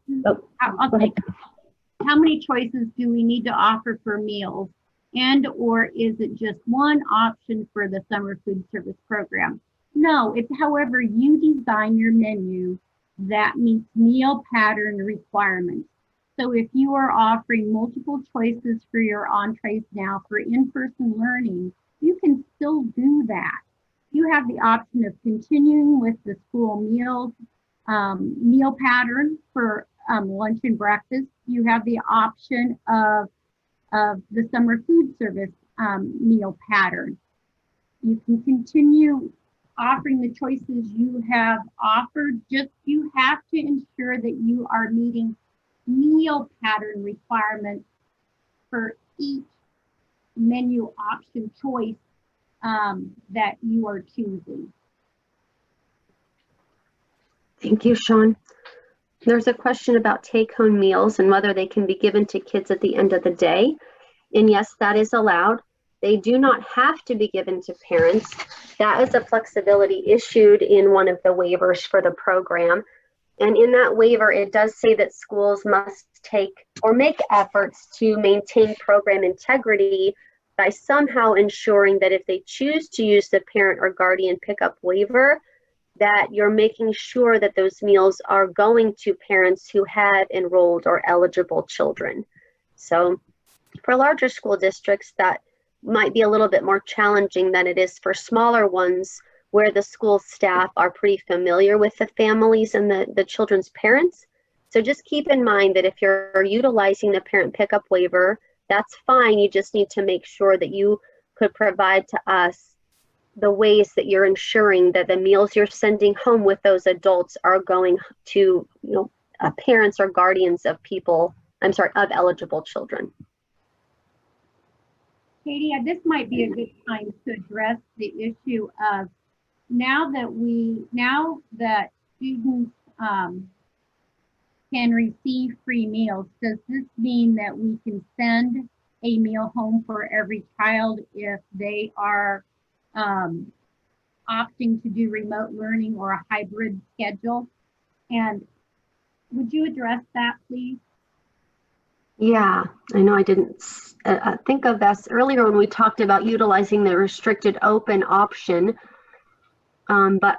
how many choices do we need to offer for meals? And or is it just one option for the summer food service program? No, it's however you design your menu that meets meal pattern requirements. So if you are offering multiple choices for your entrees now for in-person learning, you can still do that. You have the option of continuing with the school meal pattern for lunch and breakfast. You have the option of the summer food service meal pattern. You can continue offering the choices you have offered, just you have to ensure that you are meeting meal pattern requirements for each menu option choice that you are choosing. Thank you, Sean. There's a question about take-home meals and whether they can be given to kids at the end of the day. And yes, that is allowed. They do not have to be given to parents. That is a flexibility issued in one of the waivers for the program. And in that waiver, it does say that schools must take or make efforts to maintain program integrity by somehow ensuring that if they choose to use the parent or guardian pickup waiver, that you're making sure that those meals are going to parents who have enrolled or eligible children. So for larger school districts, that might be a little bit more challenging than it is for smaller ones where the school staff are pretty familiar with the families and the children's parents. So just keep in mind that if you're utilizing the parent pickup waiver, that's fine. You just need to make sure that you could provide to us the ways that you're ensuring that the meals you're sending home with those adults are going to, parents or guardians of of eligible children. Katie, this might be a good time to address the issue of now that students can receive free meals, does this mean that we can send a meal home for every child if they are opting to do remote learning or a hybrid schedule? And would you address that, please? Yeah, I know I didn't think of this earlier when we talked about utilizing the restricted open option. But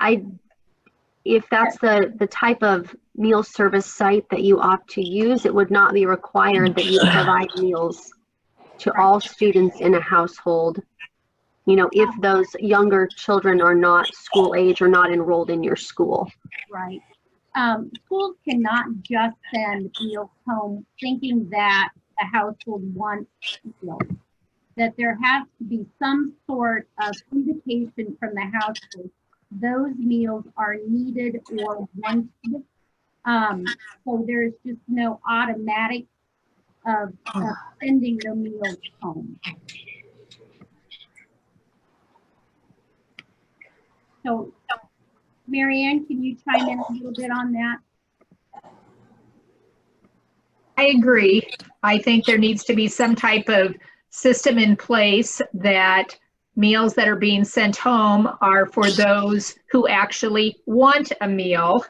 if that's the type of meal service site that you opt to use, it would not be required that you provide meals to all students in a household, if those younger children are not school age or not enrolled in your school. Right. Schools cannot just send meals home thinking that the household wants meals. That there has to be some sort of indication from the household those meals are needed or wanted. So there's just no automatic of sending the meals home. So Marianne, can you chime in a little bit on that? I agree. I think there needs to be some type of system in place that meals that are being sent home are for those who actually want a meal.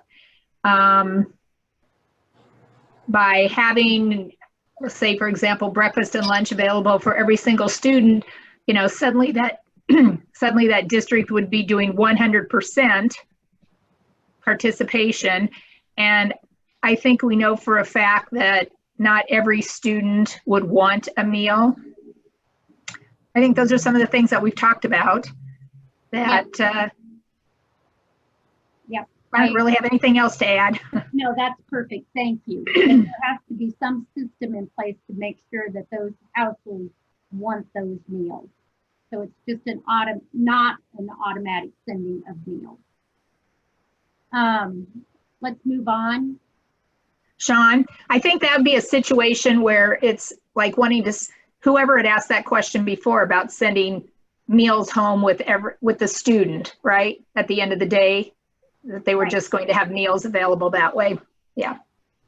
By having, let's say, for example, breakfast and lunch available for every single student, you know, suddenly that suddenly that district would be doing 100% participation. And I think we know for a fact that not every student would want a meal. I think those are some of the things that we've talked about that Yep. I don't really have anything else to add. No, that's perfect. Thank you. And there has to be some system in place to make sure that those households want those meals. So it's just not an automatic sending of meals. Let's move on. Sean, I think that would be a situation where it's like wanting to, whoever had asked that question before about sending meals home with the student, right? At the end of the day, that they were Right. just going to have meals available that way. Yeah.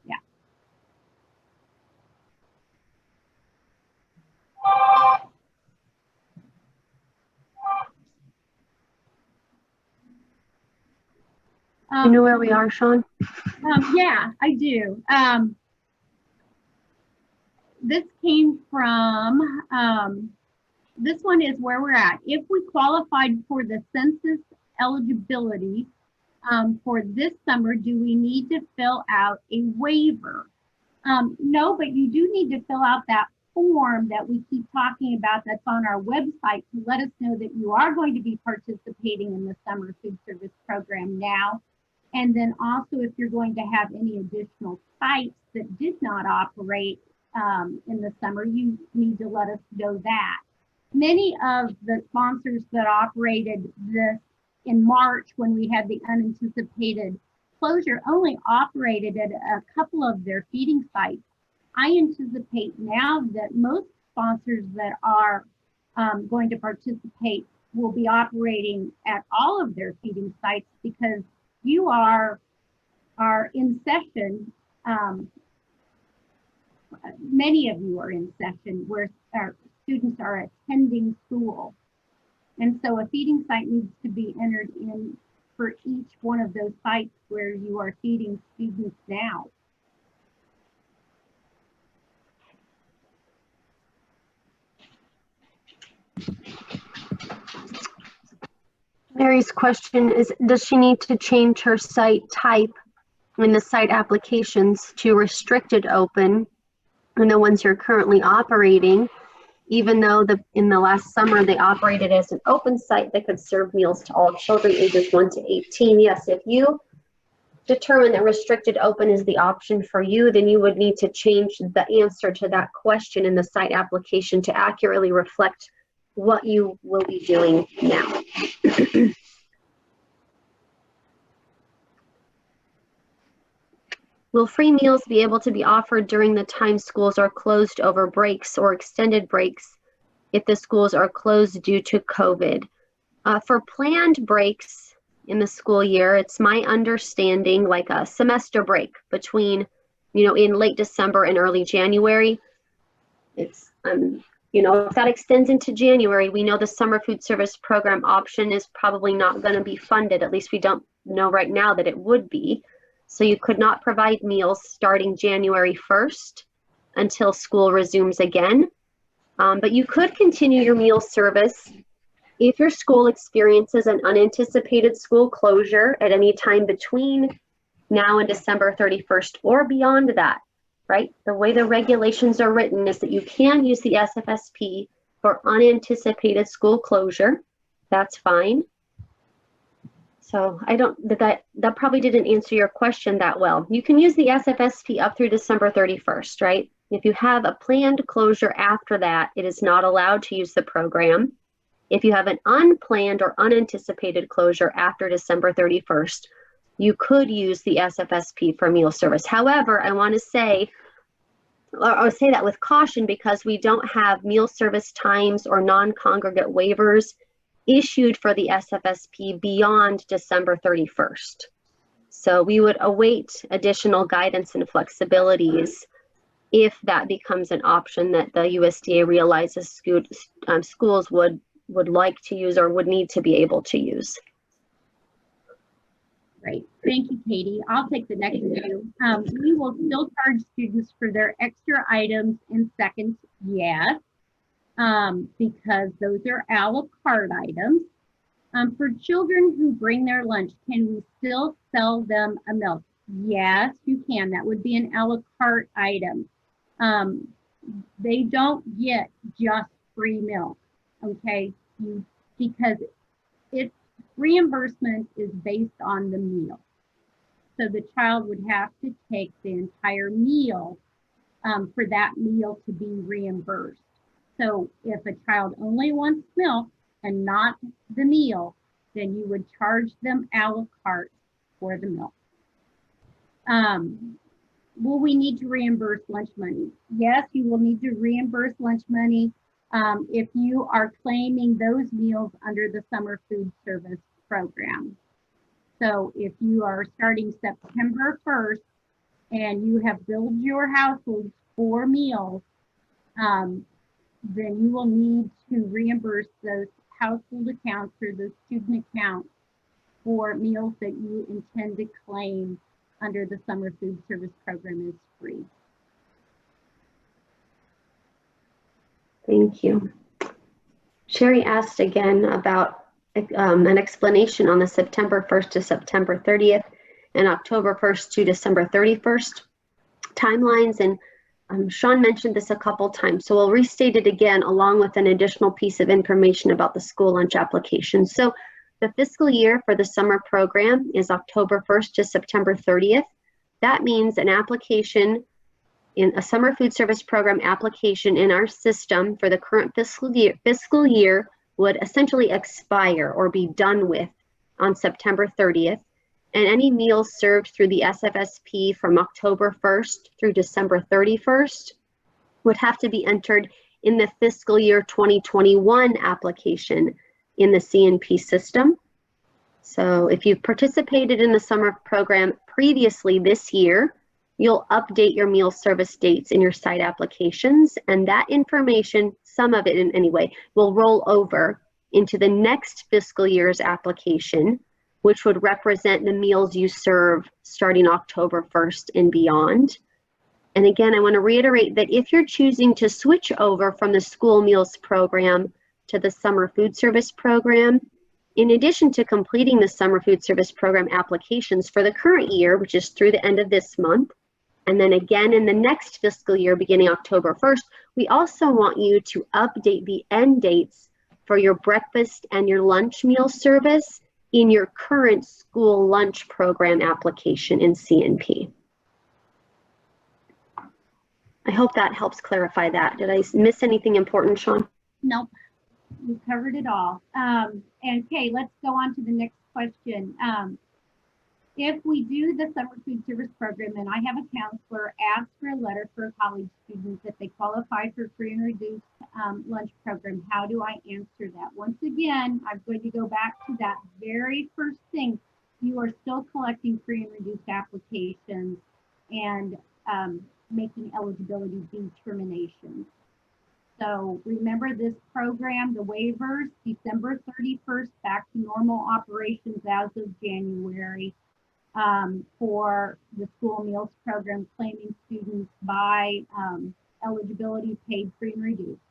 Yeah. You know where we are, Sean? Yeah, I do. This came from, this one is where we're at. If we qualified for the census eligibility for this summer, do we need to fill out a waiver? No, but you do need to fill out that form that we keep talking about that's on our website to let us know that you are going to be participating in the summer food service program now. And then also if you're going to have any additional sites that did not operate in the summer, you need to let us know that. Many of the sponsors that operated this in March when we had the unanticipated closure only operated at a couple of their feeding sites. I anticipate now that most sponsors that are going to participate will be operating at all of their feeding sites because you are in session. Many of you are in session where our students are attending school. And so a feeding site needs to be entered in for each one of those sites where you are feeding students now. Mary's question is, does she need to change her site type in the site applications to restricted open and the ones you're currently operating, even though in the last summer they operated as an open site that could serve meals to all children ages 1 to 18? Yes, if you determine that restricted open is the option for you, then you would need to change the answer to that question in the site application to accurately reflect what you will be doing now. Will free meals be able to be offered during the time schools are closed over breaks or extended breaks if the schools are closed due to COVID? For planned breaks in the school year, it's my understanding like a semester break between, in late December and early January. It's, if that extends into January, we know the summer food service program option is probably not going to be funded. At least we don't know right now that it would be. So you could not provide meals starting January 1st until school resumes again. But you could continue your meal service if your school experiences an unanticipated school closure at any time between now and December 31st or beyond that, right? The way the regulations are written is that you can use the SFSP for unanticipated school closure. That's fine. So that probably didn't answer your question that well. You can use the SFSP up through December 31st, right? If you have a planned closure after that, it is not allowed to use the program. If you have an unplanned or unanticipated closure after December 31st, you could use the SFSP for meal service. However, I want to say, I'll say that with caution because we don't have meal service times or non-congregate waivers issued for the SFSP beyond December 31st. So we would await additional guidance and flexibilities if that becomes an option that the USDA realizes schools would like to use or would need to be able to use. Great. Thank you, Katie. I'll take the next two. We will still charge students for their extra items in seconds, yes, because those are a la carte items. For children who bring their lunch, can we still sell them a milk? Yes, you can. That would be an a la carte item. They don't get just free milk, okay? Because it's reimbursement is based on the meal. So the child would have to take the entire meal for that meal to be reimbursed. So if a child only wants milk and not the meal, then you would charge them a la carte for the milk. Will we need to reimburse lunch money? Yes, you will need to reimburse lunch money if you are claiming those meals under the summer food service program. So if you are starting September 1st and you have billed your household for meals, then you will need to reimburse those household accounts or those student accounts for meals that you intend to claim under the summer food service program as free. Thank you. Sherry asked again about an explanation on the September 1st to September 30th and October 1st to December 31st timelines. And Sean mentioned this a couple times, so we'll restate it again along with an additional piece of information about the school lunch application. So the fiscal year for the summer program is October 1st to September 30th. That means an application in a summer food service program application in our system for the current fiscal year would essentially expire or be done with on September 30th. And any meals served through the SFSP from October 1st through December 31st would have to be entered in the fiscal year 2021 application in the CNP system. So if you've participated in the summer program previously this year, you'll update your meal service dates in your site applications, and that information, some of it in any way, will roll over into the next fiscal year's application, which would represent the meals you serve starting October 1st and beyond. And again, I want to reiterate that if you're choosing to switch over from the school meals program to the summer food service program, in addition to completing the summer food service program applications for the current year, which is through the end of this month, and then again in the next fiscal year beginning October 1st, we also want you to update the end dates for your breakfast and your lunch meal service in your current school lunch program application in CNP. I hope that helps clarify that. Did I miss anything important, Sean? Nope, we covered it all. And Kay, let's go on to the next question. If we do the summer food service program and I have a counselor ask for a letter for a college student that they qualify for free and reduced lunch program, how do I answer that? Once again, I'm going to go back to that very first thing. You are still collecting free and reduced applications and making eligibility determinations. So remember this program, the waivers, December 31st, back to normal operations as of January. For the school meals program, claiming students by eligibility paid free and reduced.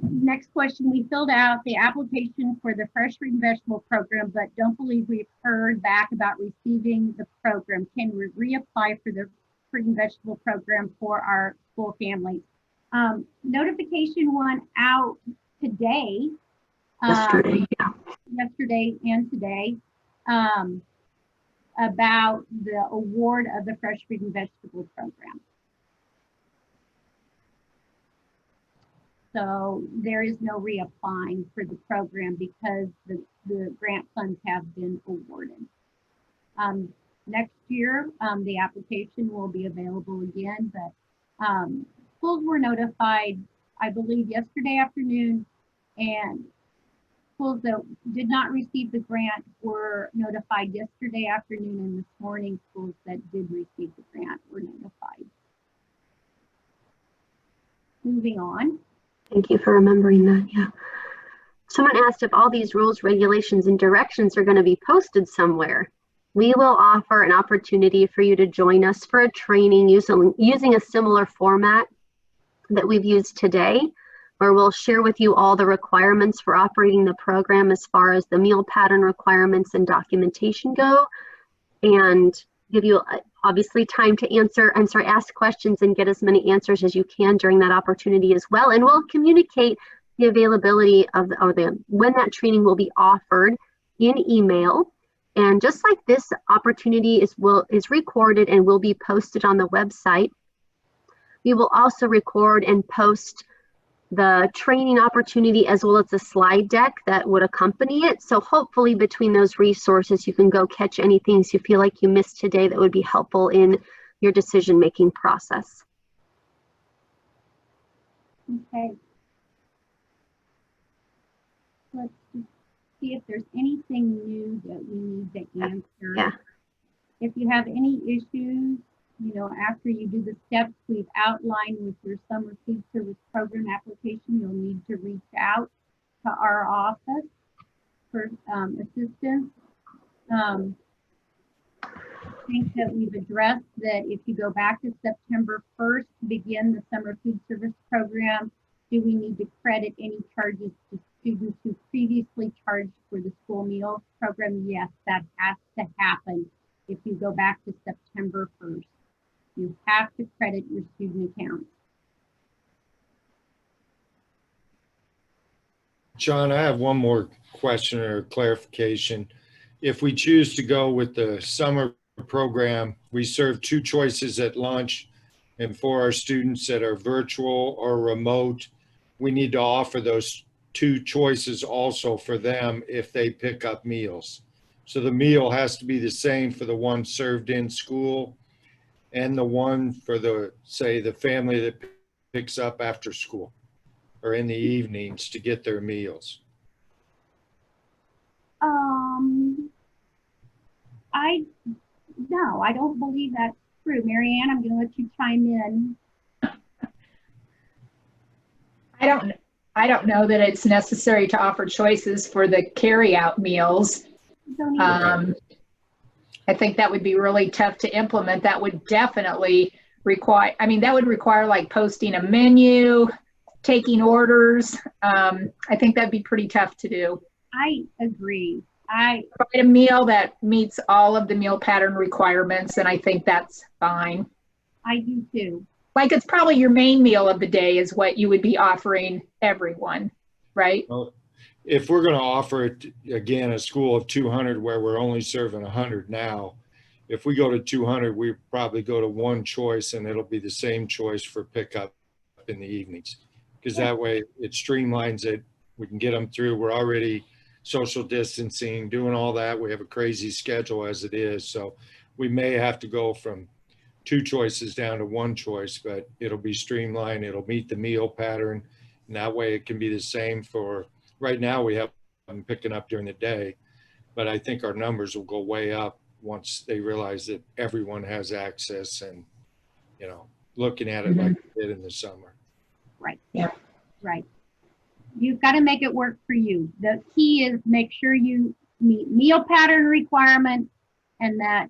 Next question, we filled out the application for the fresh fruit and vegetable program, but don't believe we've heard back about receiving the program. Can we reapply for the fruit and vegetable program for our school families? Notification went out today. Yesterday and today. About the award of the fresh fruit and vegetable program. So there is no reapplying for the program because the grant funds have been awarded. Next year, the application will be available again, but schools were notified, I believe, yesterday afternoon And schools that did not receive the grant were notified yesterday afternoon, and this morning schools that did receive the grant were notified. Moving on. Thank you for remembering that, yeah. Someone asked if all these rules, regulations, and directions are going to be posted somewhere. We will offer an opportunity for you to join us for a training using a similar format that we've used today, where we'll share with you all the requirements for operating the program as far as the meal pattern requirements and documentation go, and give you obviously time to ask questions and get as many answers as you can during that opportunity as well. And we'll communicate the availability of when that training will be offered in email. And just like this opportunity is recorded and will be posted on the website, we will also record and post the training opportunity as well as a slide deck that would accompany it. So hopefully between those resources, you can go catch any things you feel like you missed today that would be helpful in your decision-making process. Okay. Let's just see if there's anything new that we need to answer. Yeah. If you have any issues, after you do the steps we've outlined with your summer food service program application, you'll need to reach out to our office for assistance. I think that we've addressed that if you go back to September 1st to begin the summer food service program, do we need to credit any charges to students who previously charged for the school meal program? Yes, that has to happen if you go back to September 1st. You have to credit your student account. John, I have one more question or clarification. If we choose to go with the summer program, we serve two choices at lunch, and for our students that are virtual or remote, we need to offer those two choices also for them if they pick up meals. So the meal has to be the same for the one served in school and the one for the family that picks up after school or in the evenings to get their meals. No, I don't believe that's true. Marianne, I'm going to let you chime in. I don't know that it's necessary to offer choices for the carry-out meals. I think that would be really tough to implement. That would definitely require, that would require like posting a menu, taking orders. I think that'd be pretty tough to do. I agree. Provide a meal that meets all of the meal pattern requirements, and I think that's fine. I do too. Like it's probably your main meal of the day is what you would be offering everyone, right? Well, if we're going to offer it, again, a school of 200 where we're only serving 100 now, if we go to 200, we probably go to one choice and it'll be the same choice for pickup in the evenings. Because that way it streamlines it. We can get them through. We're already social distancing, doing all that. We have a crazy schedule as it is. So we may have to go from two choices down to one choice, but it'll be streamlined. It'll meet the meal pattern. And that way it can be the same for, right now we have them picking up during the day, but I think our numbers will go way up once they realize that everyone has access and, looking at it like we did in the summer. Right. Yeah. Right. You've got to make it work for you. The key is make sure you meet meal pattern requirements and that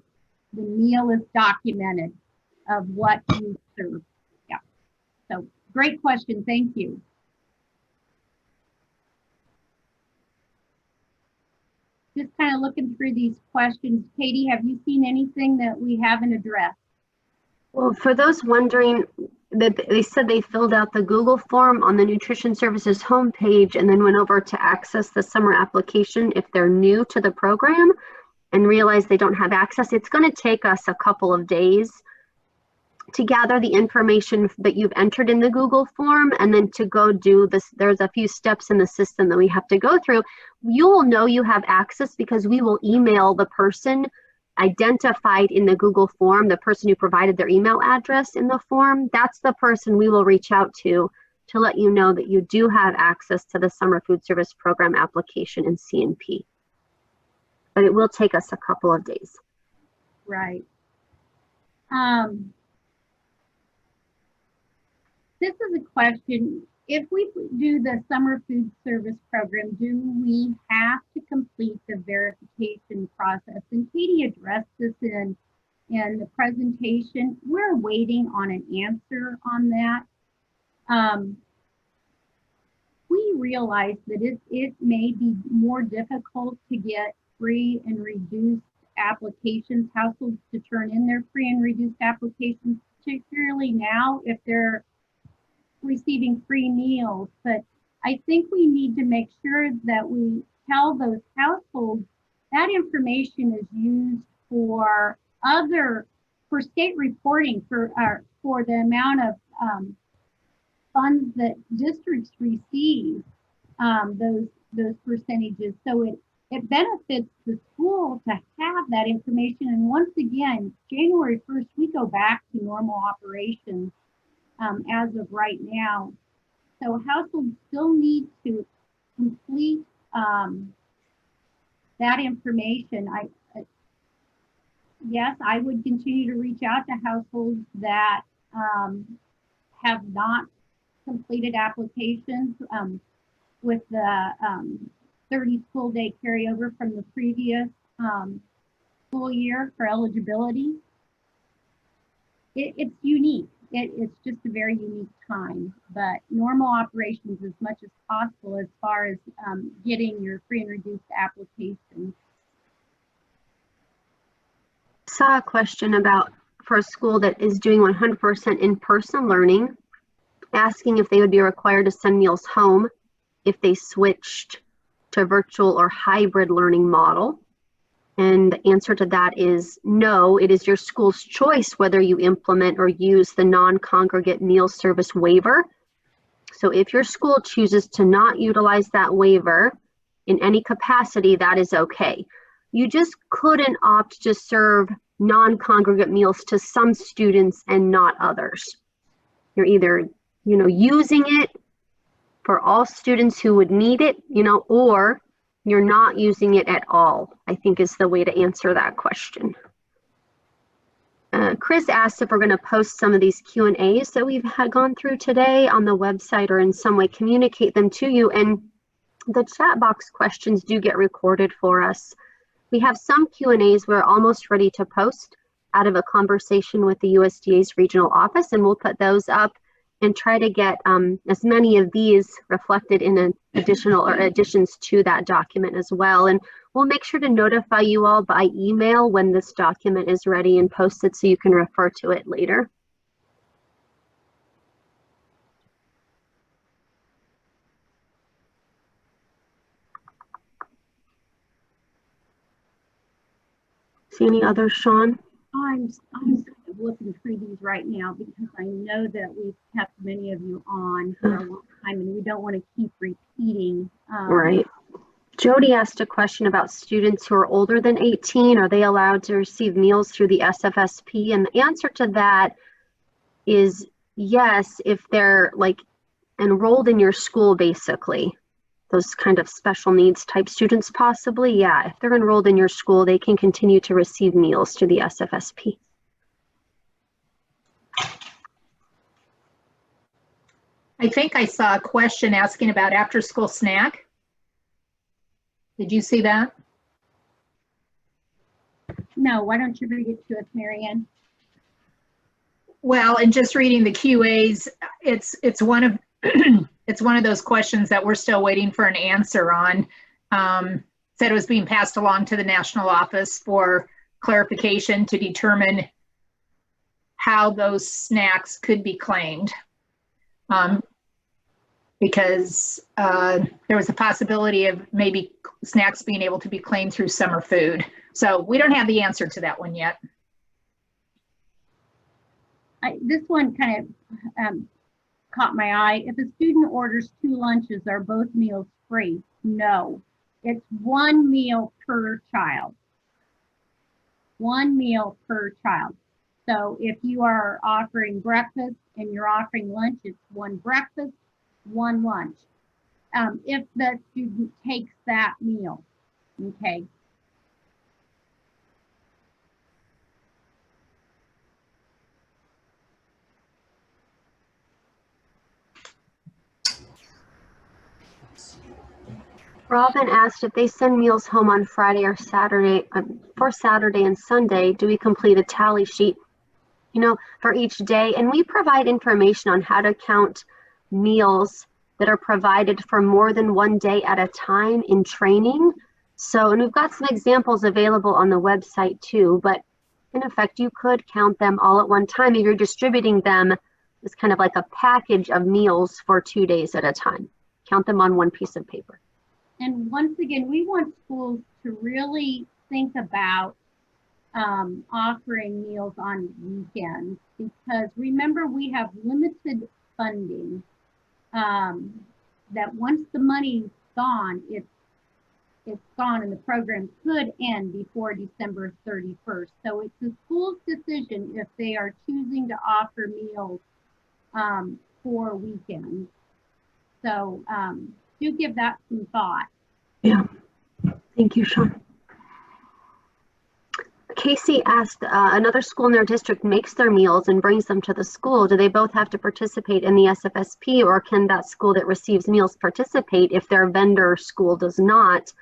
the meal is documented of what you serve. Yeah. So great question. Thank you. Just kind of looking through these questions. Katie, have you seen anything that we haven't addressed? Well, for those wondering, that they said they filled out the Google form on the Nutrition Services homepage and then went over to access the summer application if they're new to the program and realize they don't have access. It's going to take us a couple of days to gather the information that you've entered in the Google form and then to go do this. There's a few steps in the system that we have to go through. You will know you have access because we will email the person identified in the Google form, the person who provided their email address in the form. That's the person we will reach out to to let you know that you do have access to the Summer Food Service Program application in CNP. But it will take us a couple of days. Right. This is a question. If we do the Summer Food Service Program, do we have to complete the verification process? And Katie addressed this in the presentation. We're waiting on an answer on that. We realize that it may be more difficult to get free and reduced applications, households to turn in their free and reduced applications, particularly now if they're receiving free meals. But I think we need to make sure that we tell those households that information is used for state reporting for the amount of funds that districts receive, those percentages. So it benefits the school to have that information. And once again, January 1st, we go back to normal operations as of right now. So households still need to complete that information. Yes, I would continue to reach out to households that have not completed applications with the 30 school day carryover from the previous school year for eligibility. It's unique. It's just a very unique time, but normal operations as much as possible as far as getting your free and reduced applications. Saw a question about for a school that is doing 100% in-person learning, asking if they would be required to send meals home if they switched to virtual or hybrid learning model. And the answer to that is no. It is your school's choice whether you implement or use the non-congregate meal service waiver. So if your school chooses to not utilize that waiver in any capacity, that is okay. You just couldn't opt to serve non-congregate meals to some students and not others. You're either, using it for all students who would need it, or you're not using it at all, I think is the way to answer that question. Chris asked if we're going to post some of these Q&As that we've gone through today on the website or in some way communicate them to you. And the chat box questions do get recorded for us. We have some Q&As we're almost ready to post out of a conversation with the USDA's regional office, and we'll put those up and try to get as many of these reflected in an additional or additions to that document as well. And we'll make sure to notify you all by email when this document is ready and posted so you can refer to it later. See any others, Sean? I'm kind of looking through these right now because I know that we've kept many of you on for a long time and we don't want to keep repeating. Right. Jody asked a question about students who are older than 18. Are they allowed to receive meals through the SFSP? And the answer to that is yes, if they're like enrolled in your school, basically. Those kind of special needs type students possibly, yeah. If they're enrolled in your school, they can continue to receive meals through the SFSP. I think I saw a question asking about after-school snack. Did you see that? No, why don't you read it to us, Marianne? Well, and just reading the QAs, it's one of it's one of those questions that we're still waiting for an answer on. Said it was being passed along to the national office for clarification to determine how those snacks could be claimed. Because there was a possibility of maybe snacks being able to be claimed through summer food. So we don't have the answer to that one yet. This one kind of caught my eye. If a student orders 2 lunches, are both meals free? No, it's 1 meal per child. 1 meal per child. So if you are offering breakfast and you're offering lunch, it's 1 breakfast one lunch. If the student takes that meal, okay? Robin asked if they send meals home on Friday or Saturday, for Saturday and Sunday, do we complete a tally sheet, for each day? And we provide information on how to count meals that are provided for more than one day at a time in training. So, and we've got some examples available on the website too, but in effect, you could count them all at one time if you're distributing them as kind of like a package of meals for 2 days at a time. Count them on one piece of paper. And once again, we want schools to really think about offering meals on weekends, because remember, we have limited funding, that once the money's gone, it's gone, and the program could end before December 31st. So it's the school's decision if they are choosing to offer meals for weekends. So do give that some thought. Yeah, thank you, Sean. Casey asked, another school in their district makes their meals and brings them to the school. Do they both have to participate in the SFSP, or can that school that receives meals participate if their vendor school does not?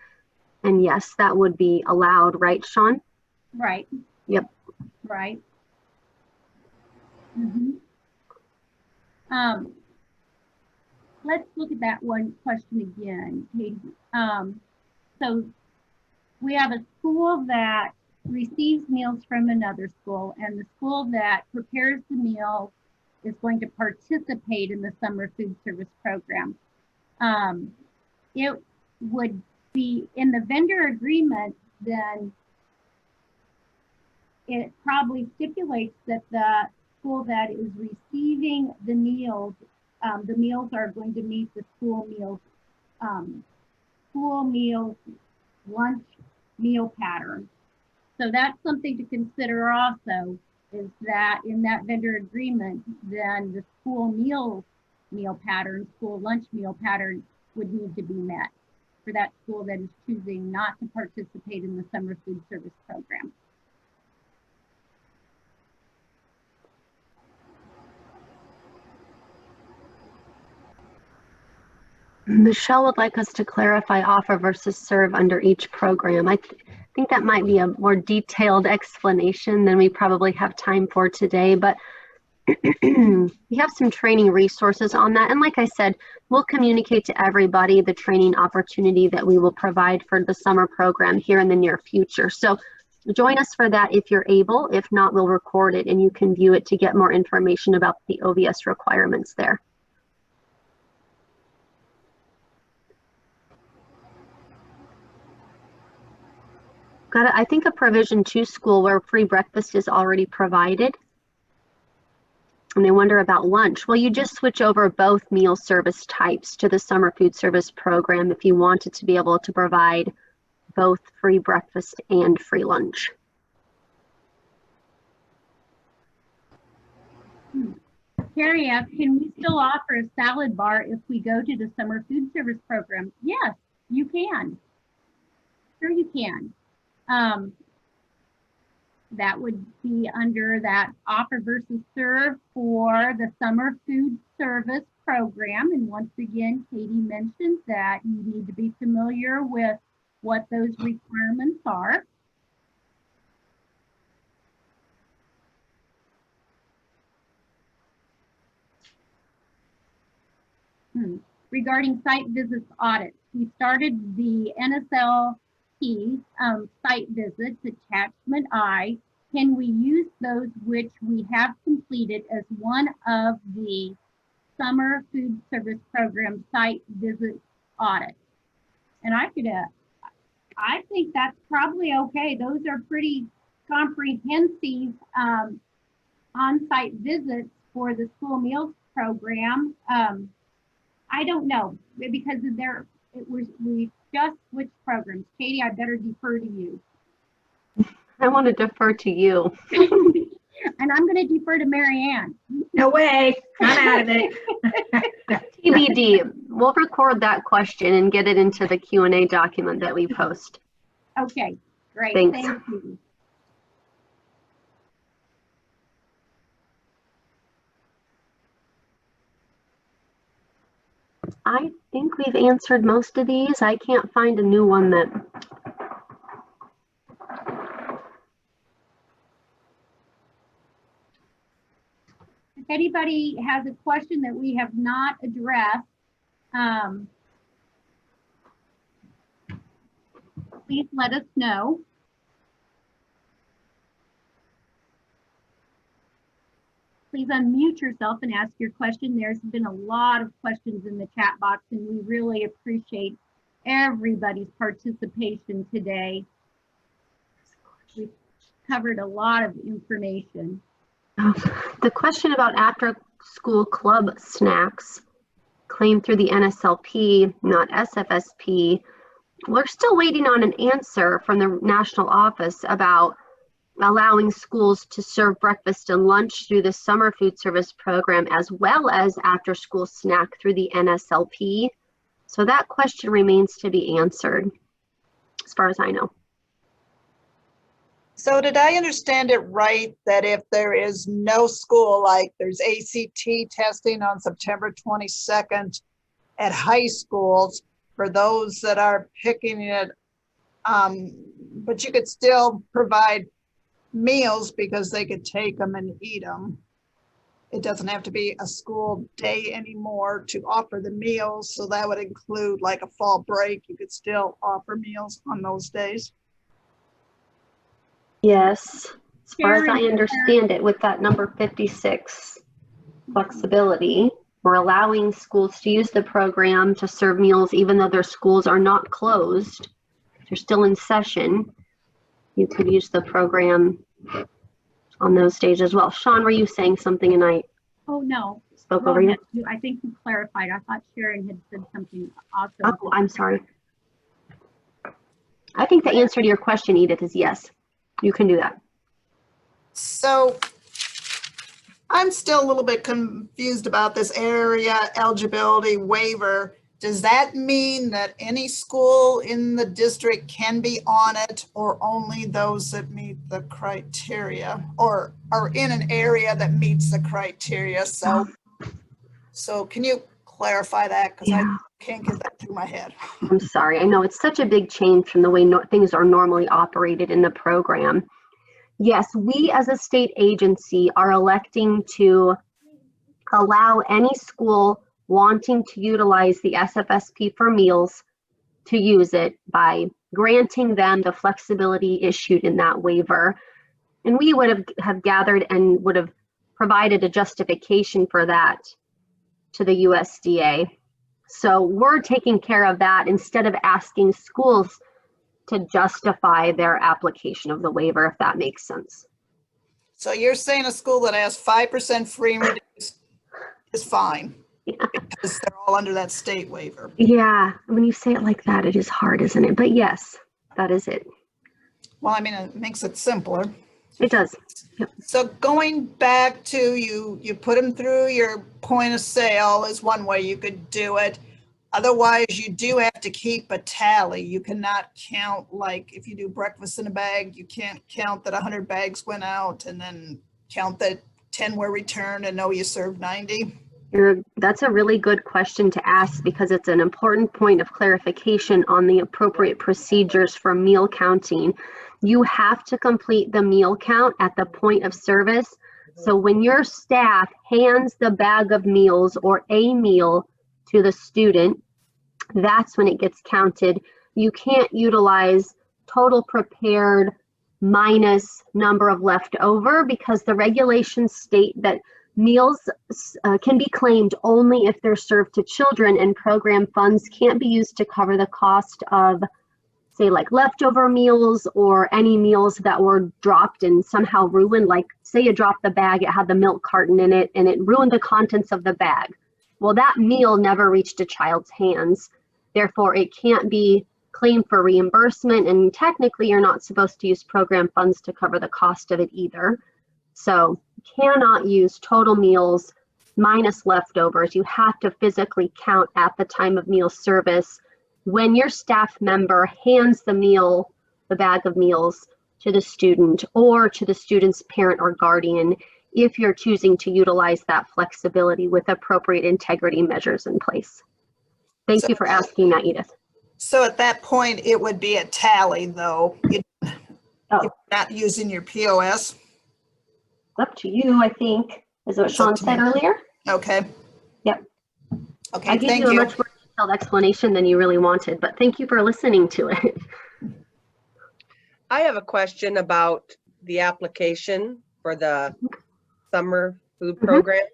And yes, that would be allowed, right, Sean? Right. Yep. Right. Mm-hmm. Let's look at that one question again, Katie. So we have a school that receives meals from another school, and the school that prepares the meal is going to participate in the summer food service program. It would be in the vendor agreement, then it probably stipulates that the school that is receiving the meals are going to meet the school meals, lunch meal pattern. So that's something to consider also, is that in that vendor agreement, then the school meal pattern, school lunch meal pattern would need to be met for that school that is choosing not to participate in the summer food service program. Michelle would like us to clarify offer versus serve under each program. I think that might be a more detailed explanation than we probably have time for today, but we have some training resources on that. And like I said, we'll communicate to everybody the training opportunity that we will provide for the summer program here in the near future. So join us for that if you're able. If not, we'll record it and you can view it to get more information about the OVS requirements there. Got, I think, a Provision 2 school where free breakfast is already provided. And they wonder about lunch. Well, you just switch over both meal service types to the summer food service program if you wanted to be able to provide both free breakfast and free lunch. Carrie asked, can we still offer a salad bar if we go to the summer food service program? Yes, you can. Sure you can. That would be under that offer versus serve for the summer food service program. And once again, Katie mentioned that you need to be familiar with what those requirements are. Regarding site visits audits, we started the NSLP site visits, attachment I. Can we use those which we have completed as one of the summer food service program site visit audits? And I think that's probably okay. Those are pretty comprehensive on-site visits for the school meals program. I don't know, because we just switched programs. Katie, I better defer to you. I want to defer to you. And I'm going to defer to Mary Ann. No way, I'm out of it. TBD. We'll record that question and get it into the Q&A document that we post. Okay, great. Thanks. Thank you. I think we've answered most of these. I can't find a new one that. If anybody has a question that we have not addressed, please let us know. Please unmute yourself and ask your question. There's been a lot of questions in the chat box, and we really appreciate everybody's participation today. We've covered a lot of information. The question about after-school club snacks claimed through the NSLP, not SFSP. We're still waiting on an answer from the national office about allowing schools to serve breakfast and lunch through the summer food service program, as well as after-school snack through the NSLP. So that question remains to be answered, as far as I know. So did I understand it right that if there is no school, like there's ACT testing on September 22nd at high schools, for those that are picking it, but you could still provide meals because they could take them and eat them. It doesn't have to be a school day anymore to offer the meals. So that would include like a fall break. You could still offer meals on those days. Yes, as far as I understand it, with that number 56 flexibility, we're allowing schools to use the program to serve meals even though their schools are not closed. They're still in session. You could use the program on those days as well. Sean, were you saying something and I spoke over you? I think you clarified. I thought Sharon had said something also. Oh, I'm sorry. I think the answer to your question, Edith, is yes. You can do that. So I'm still a little bit confused about this area eligibility waiver. Does that mean that any school in the district can be on it, or only those that meet the criteria or are in an area that meets the criteria? So can you clarify that? Because I can't get that through my head. I'm sorry. I know it's such a big change from the way things are normally operated in the program. Yes, we as a state agency are electing to allow any school wanting to utilize the SFSP for meals to use it by granting them the flexibility issued in that waiver. And we would have gathered and would have provided a justification for that to the USDA. So we're taking care of that instead of asking schools to justify their application of the waiver, if that makes sense. So you're saying a school that has 5% free and reduced is fine? Yeah. Because they're all under that state waiver. Yeah, when you say it like that, it is hard, isn't it? But yes, that is it. Well, I mean, it makes it simpler. It does. Yep. So going back to you put them through your point of sale is one way you could do it. Otherwise, you do have to keep a tally. You cannot count, like if you do breakfast in a bag, you can't count that 100 bags went out and then count that 10 were returned and know you served 90. That's a really good question to ask because it's an important point of clarification on the appropriate procedures for meal counting. You have to complete the meal count at the point of service. So when your staff hands the bag of meals or a meal to the student, that's when it gets counted. You can't utilize total prepared minus number of leftover because the regulations state that meals can be claimed only if they're served to children, and program funds can't be used to cover the cost of, say, like leftover meals or any meals that were dropped and somehow ruined. Like say you dropped the bag, it had the milk carton in it and it ruined the contents of the bag. Well, that meal never reached a child's hands. Therefore, it can't be claimed for reimbursement, and technically you're not supposed to use program funds to cover the cost of it either. So cannot use total meals minus leftovers. You have to physically count at the time of meal service when your staff member hands the bag of meals to the student or to the student's parent or guardian, if you're choosing to utilize that flexibility with appropriate integrity measures in place. Thank you for asking that, Edith. So at that point, it would be a tally, though. You're not using your POS. Up to you, I think, is what Sean said earlier. Okay. Yep. Okay, I gave thank you a you. much more detailed explanation than you really wanted, but thank you for listening to it. I have a question about the application for the summer food program.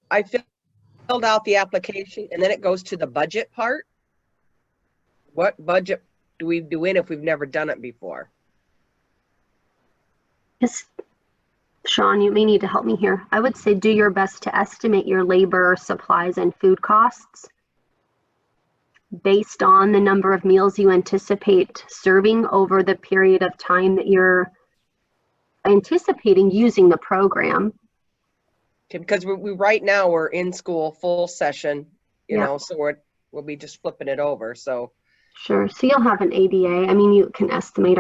I filled out the application and then it goes to the budget part. What budget do we do in if we've never done it before? Yes. Sean, you may need to help me here. I would say do your best to estimate your labor, supplies, and food costs based on the number of meals you anticipate serving over the period of time that you're anticipating using the program. Okay, because we right now we're in school full session, you Yeah. know, so we'll be just flipping it over. So Sure. So you'll have an ADA. I mean, you can estimate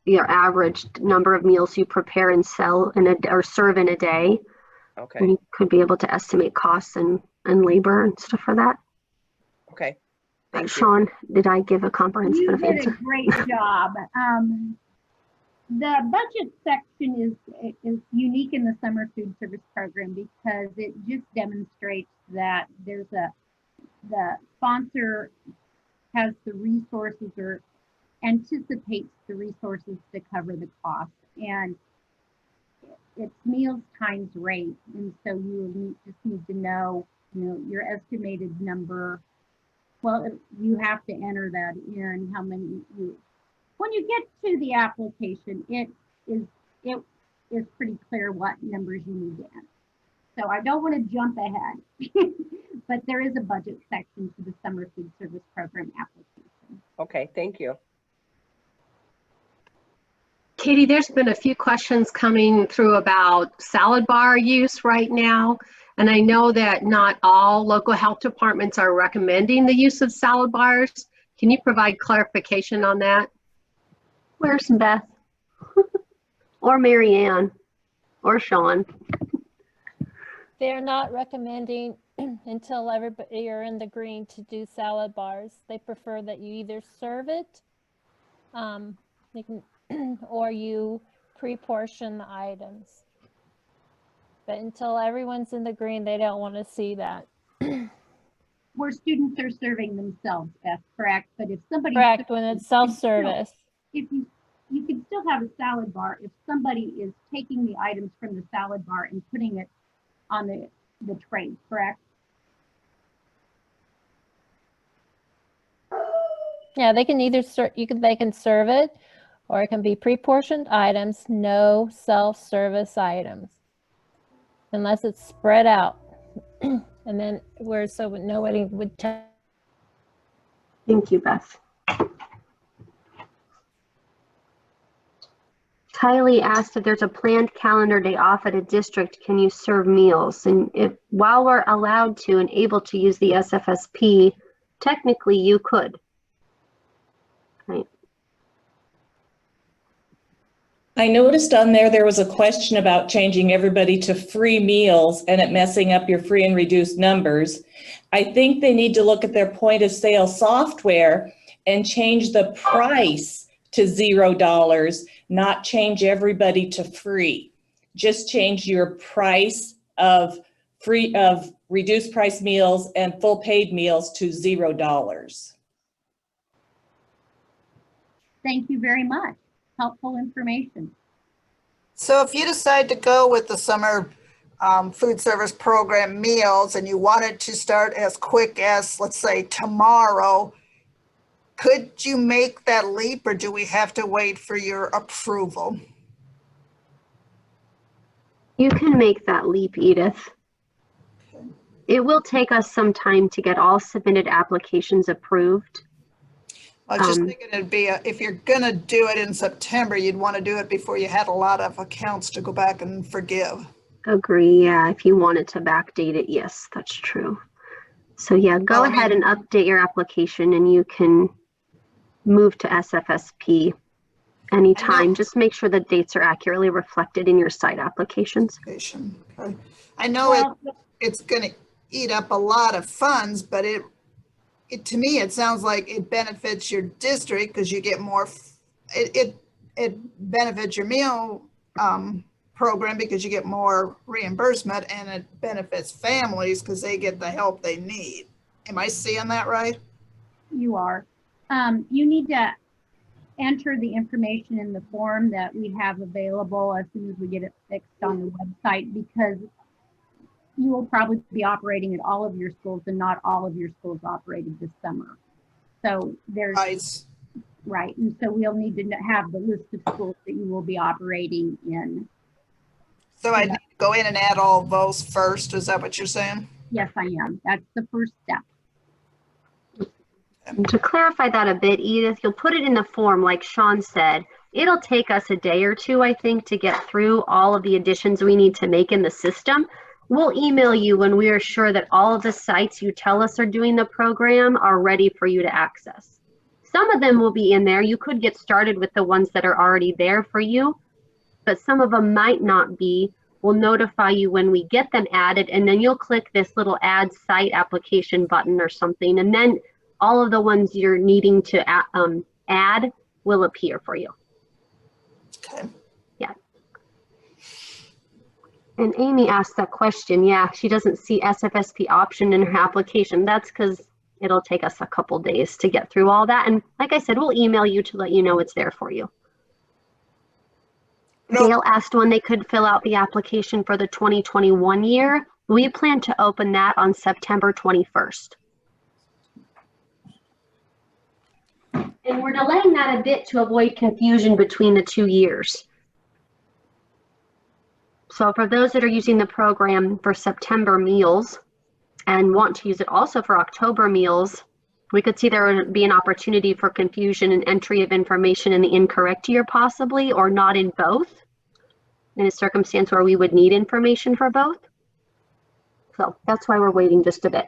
your average number of meals you prepare and sell or serve in a day. okay, And you could be able to estimate costs and labor and stuff for that. okay. Thank you. Sean, did I give a comprehensive You enough did a answer? great job. The budget section is unique in the summer food service program because it just demonstrates that the sponsor has the resources or anticipates the resources to cover the cost, and it's meals times rate, and so you just need to know, your estimated number. Well, you have to enter that in how many when you get to the application, it is pretty clear what numbers you need to enter. So I don't want to jump ahead, but there is a budget section to the summer food service program application. Okay, thank you. Katie, there's been a few questions coming through about salad bar use right now. And I know that not all local health departments are recommending the use of salad bars. Can you provide clarification on that? Where's Beth? Or Mary Ann? Or Sean? They're not recommending until everybody you're in the green to do salad bars. They prefer that you either serve it, you can, or you pre-portion the items. But until everyone's in the green, they don't want to see that. Where students are serving themselves, Beth, correct? But if somebody Correct, when it's self-service. if you can still have a salad bar if somebody is taking the items from the salad bar and putting it on the tray, correct? Yeah, they can either they can serve it, or it can be pre-portioned items, no self-service items, unless it's spread out. And then so nobody would tell. Thank you, Beth. Kylie asked if there's a planned calendar day off at a district, can you serve meals? And while we're allowed to and able to use the SFSP, technically you could. Right. I noticed on there was a question about changing everybody to free meals and it messing up your free and reduced numbers. I think they need to look at their point of sale software and change the price to $0, not change everybody to free. Just change your price of reduced price meals and full paid meals to $0. Thank you very much. Helpful information. So if you decide to go with the summer food service program meals and you wanted to start as quick as, let's say, tomorrow, could you make that leap, or do we have to wait for your approval? You can make that leap, Edith. It will take us some time to get all submitted applications approved. I was just thinking it'd be, if you're gonna do it in September, you'd want to do it before you had a lot of accounts to go back and forgive. Agree, yeah, if you wanted to backdate it, yes, that's true. So yeah, go Well, I ahead mean- and update your application and you can move to SFSP anytime. Just make sure the dates are accurately reflected in your site applications. Okay. I know Well, it's going to eat up a lot of funds, but it to me, it sounds like it benefits your district because you get more, it benefits your meal program because you get more reimbursement, and it benefits families because they get the help they need. Am I seeing that right? you are. You need to enter the information in the form that we have available as soon as we get it fixed on the website, because you will probably be operating at all of your schools and not all of your schools operated this summer. So there's, right. And so we'll need to have the list of schools that you will be operating in. So I need to go in and add all those first. Is that what you're saying? Yes, I am. That's the first step. And to clarify that a bit, Edith, you'll put it in the form like Sean said. It'll take us a day or two, I think, to get through all of the additions we need to make in the system. We'll email you when we are sure that all of the sites you tell us are doing the program are ready for you to access. Some of them will be in there. You could get started with the ones that are already there for you, but some of them might not be. We'll notify you when we get them added, and then you'll click this little add site application button or something, and then all of the ones you're needing to add will appear for you. Okay. Yeah. And Amy asked that question. Yeah, she doesn't see SFSP option in her application. That's because it'll take us a couple days to get through all that. And like I said, we'll email you to let you know it's there for you. Gail asked when they could fill out the application for the 2021 year. We plan to open that on September 21st. And we're delaying that a bit to avoid confusion between the 2 years. So for those that are using the program for September meals and want to use it also for October meals, we could see there would be an opportunity for confusion and entry of information in the incorrect year possibly, or not in both, in a circumstance where we would need information for both. So that's why we're waiting just a bit.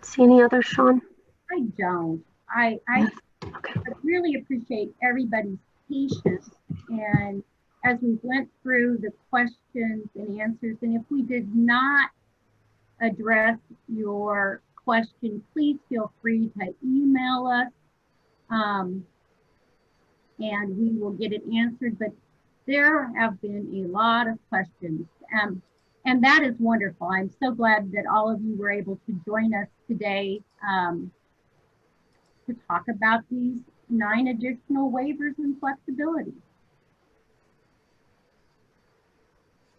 See any others, Sean? I don't. I really appreciate everybody's patience, and as we went through the questions and answers, and if we did not address your question, please feel free to email us, and we will get it answered. But there have been a lot of questions, and that is wonderful. I'm so glad that all of you were able to join us today to talk about these 9 additional waivers and flexibilities.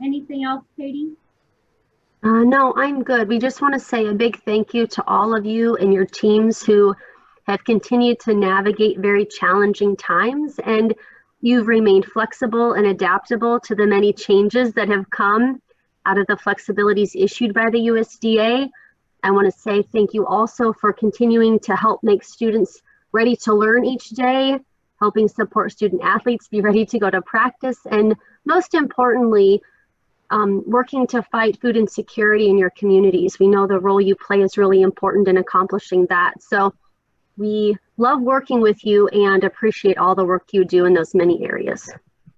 Anything else, Katie? No, I'm good. We just want to say a big thank you to all of you and your teams who have continued to navigate very challenging times, and you've remained flexible and adaptable to the many changes that have come out of the flexibilities issued by the USDA. I want to say thank you also for continuing to help make students ready to learn each day, helping support student athletes be ready to go to practice, and most importantly, working to fight food insecurity in your communities. We know the role you play is really important in accomplishing that. So we love working with you and appreciate all the work you do in those many areas.